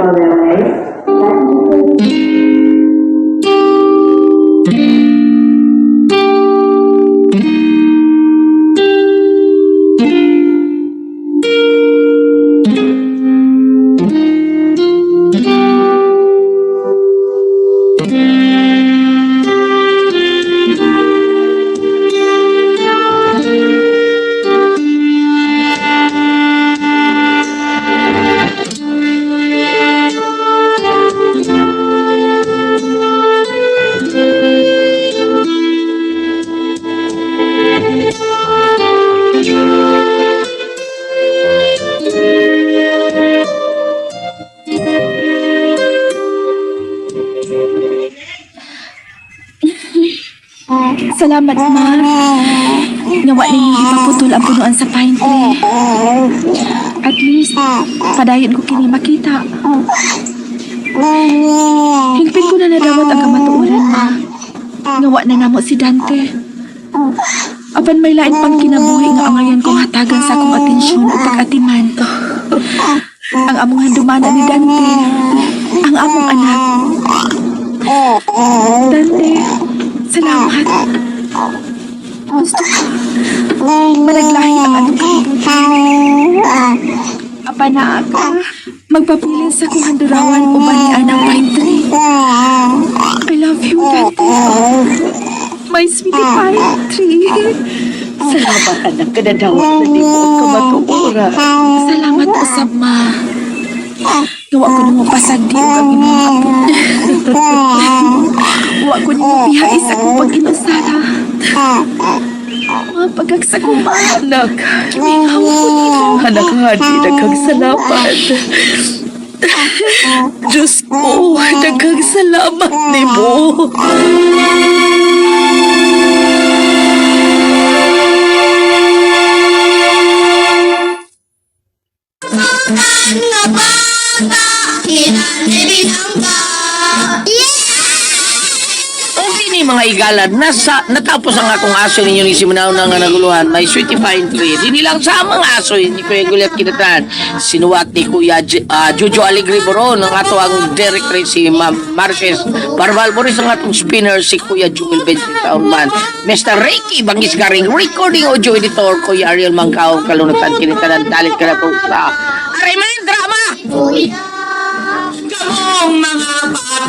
Salamat, Ma. Nawa ninyo ipaputol ang punuan sa pine tree. At least, padayon ko kini makita. Hingpin ko na nadawat ang kamatuoran, Ma. Nawa na namo si Dante. Apan may lain pang kinabuhi nga angayan kong hatagan sa akong atensyon o pag-atiman. Ang among handumana ni Dante. Ang among anak. Dante, salamat. Gusto ko managlahi ang atong kabubuhan. Apanaag ka, magpapilin sa kong handurawan o banian ng pine tree. I love you, Dante. My sweetie pine tree. Salamat anak, kadadawat na di mo ang kamatuoran. Salamat usab, Ma. Gawa ko nung pasagdi o ang inyong apo. Gawa ko nung pihais akong pag-inusara. Mga pagagsa ko, Ma. Anak, Mingaw ko nito. anak Hani, daghang salamat. Diyos ko, daghang salamat ni mo. Okay ni mga igalan, natapos ang akong aso ninyo ni Simanao na nga naguluhan, may sweetie pine tree. Di nilang sa mga aso, ni Kuya Guliat Kinatan, sinuwat ni Kuya Jojo Alegre Boron, ang ato ang director si Marquez Barbal Boris, ang atong spinner si Kuya Jewel Benson Taunman, Mr. Ricky Bangis Garing, recording audio editor Kuya Ariel Mangkao, kalunatan Kinatan, dalit ka na to sa Ariman Drama! Kamong mga bata,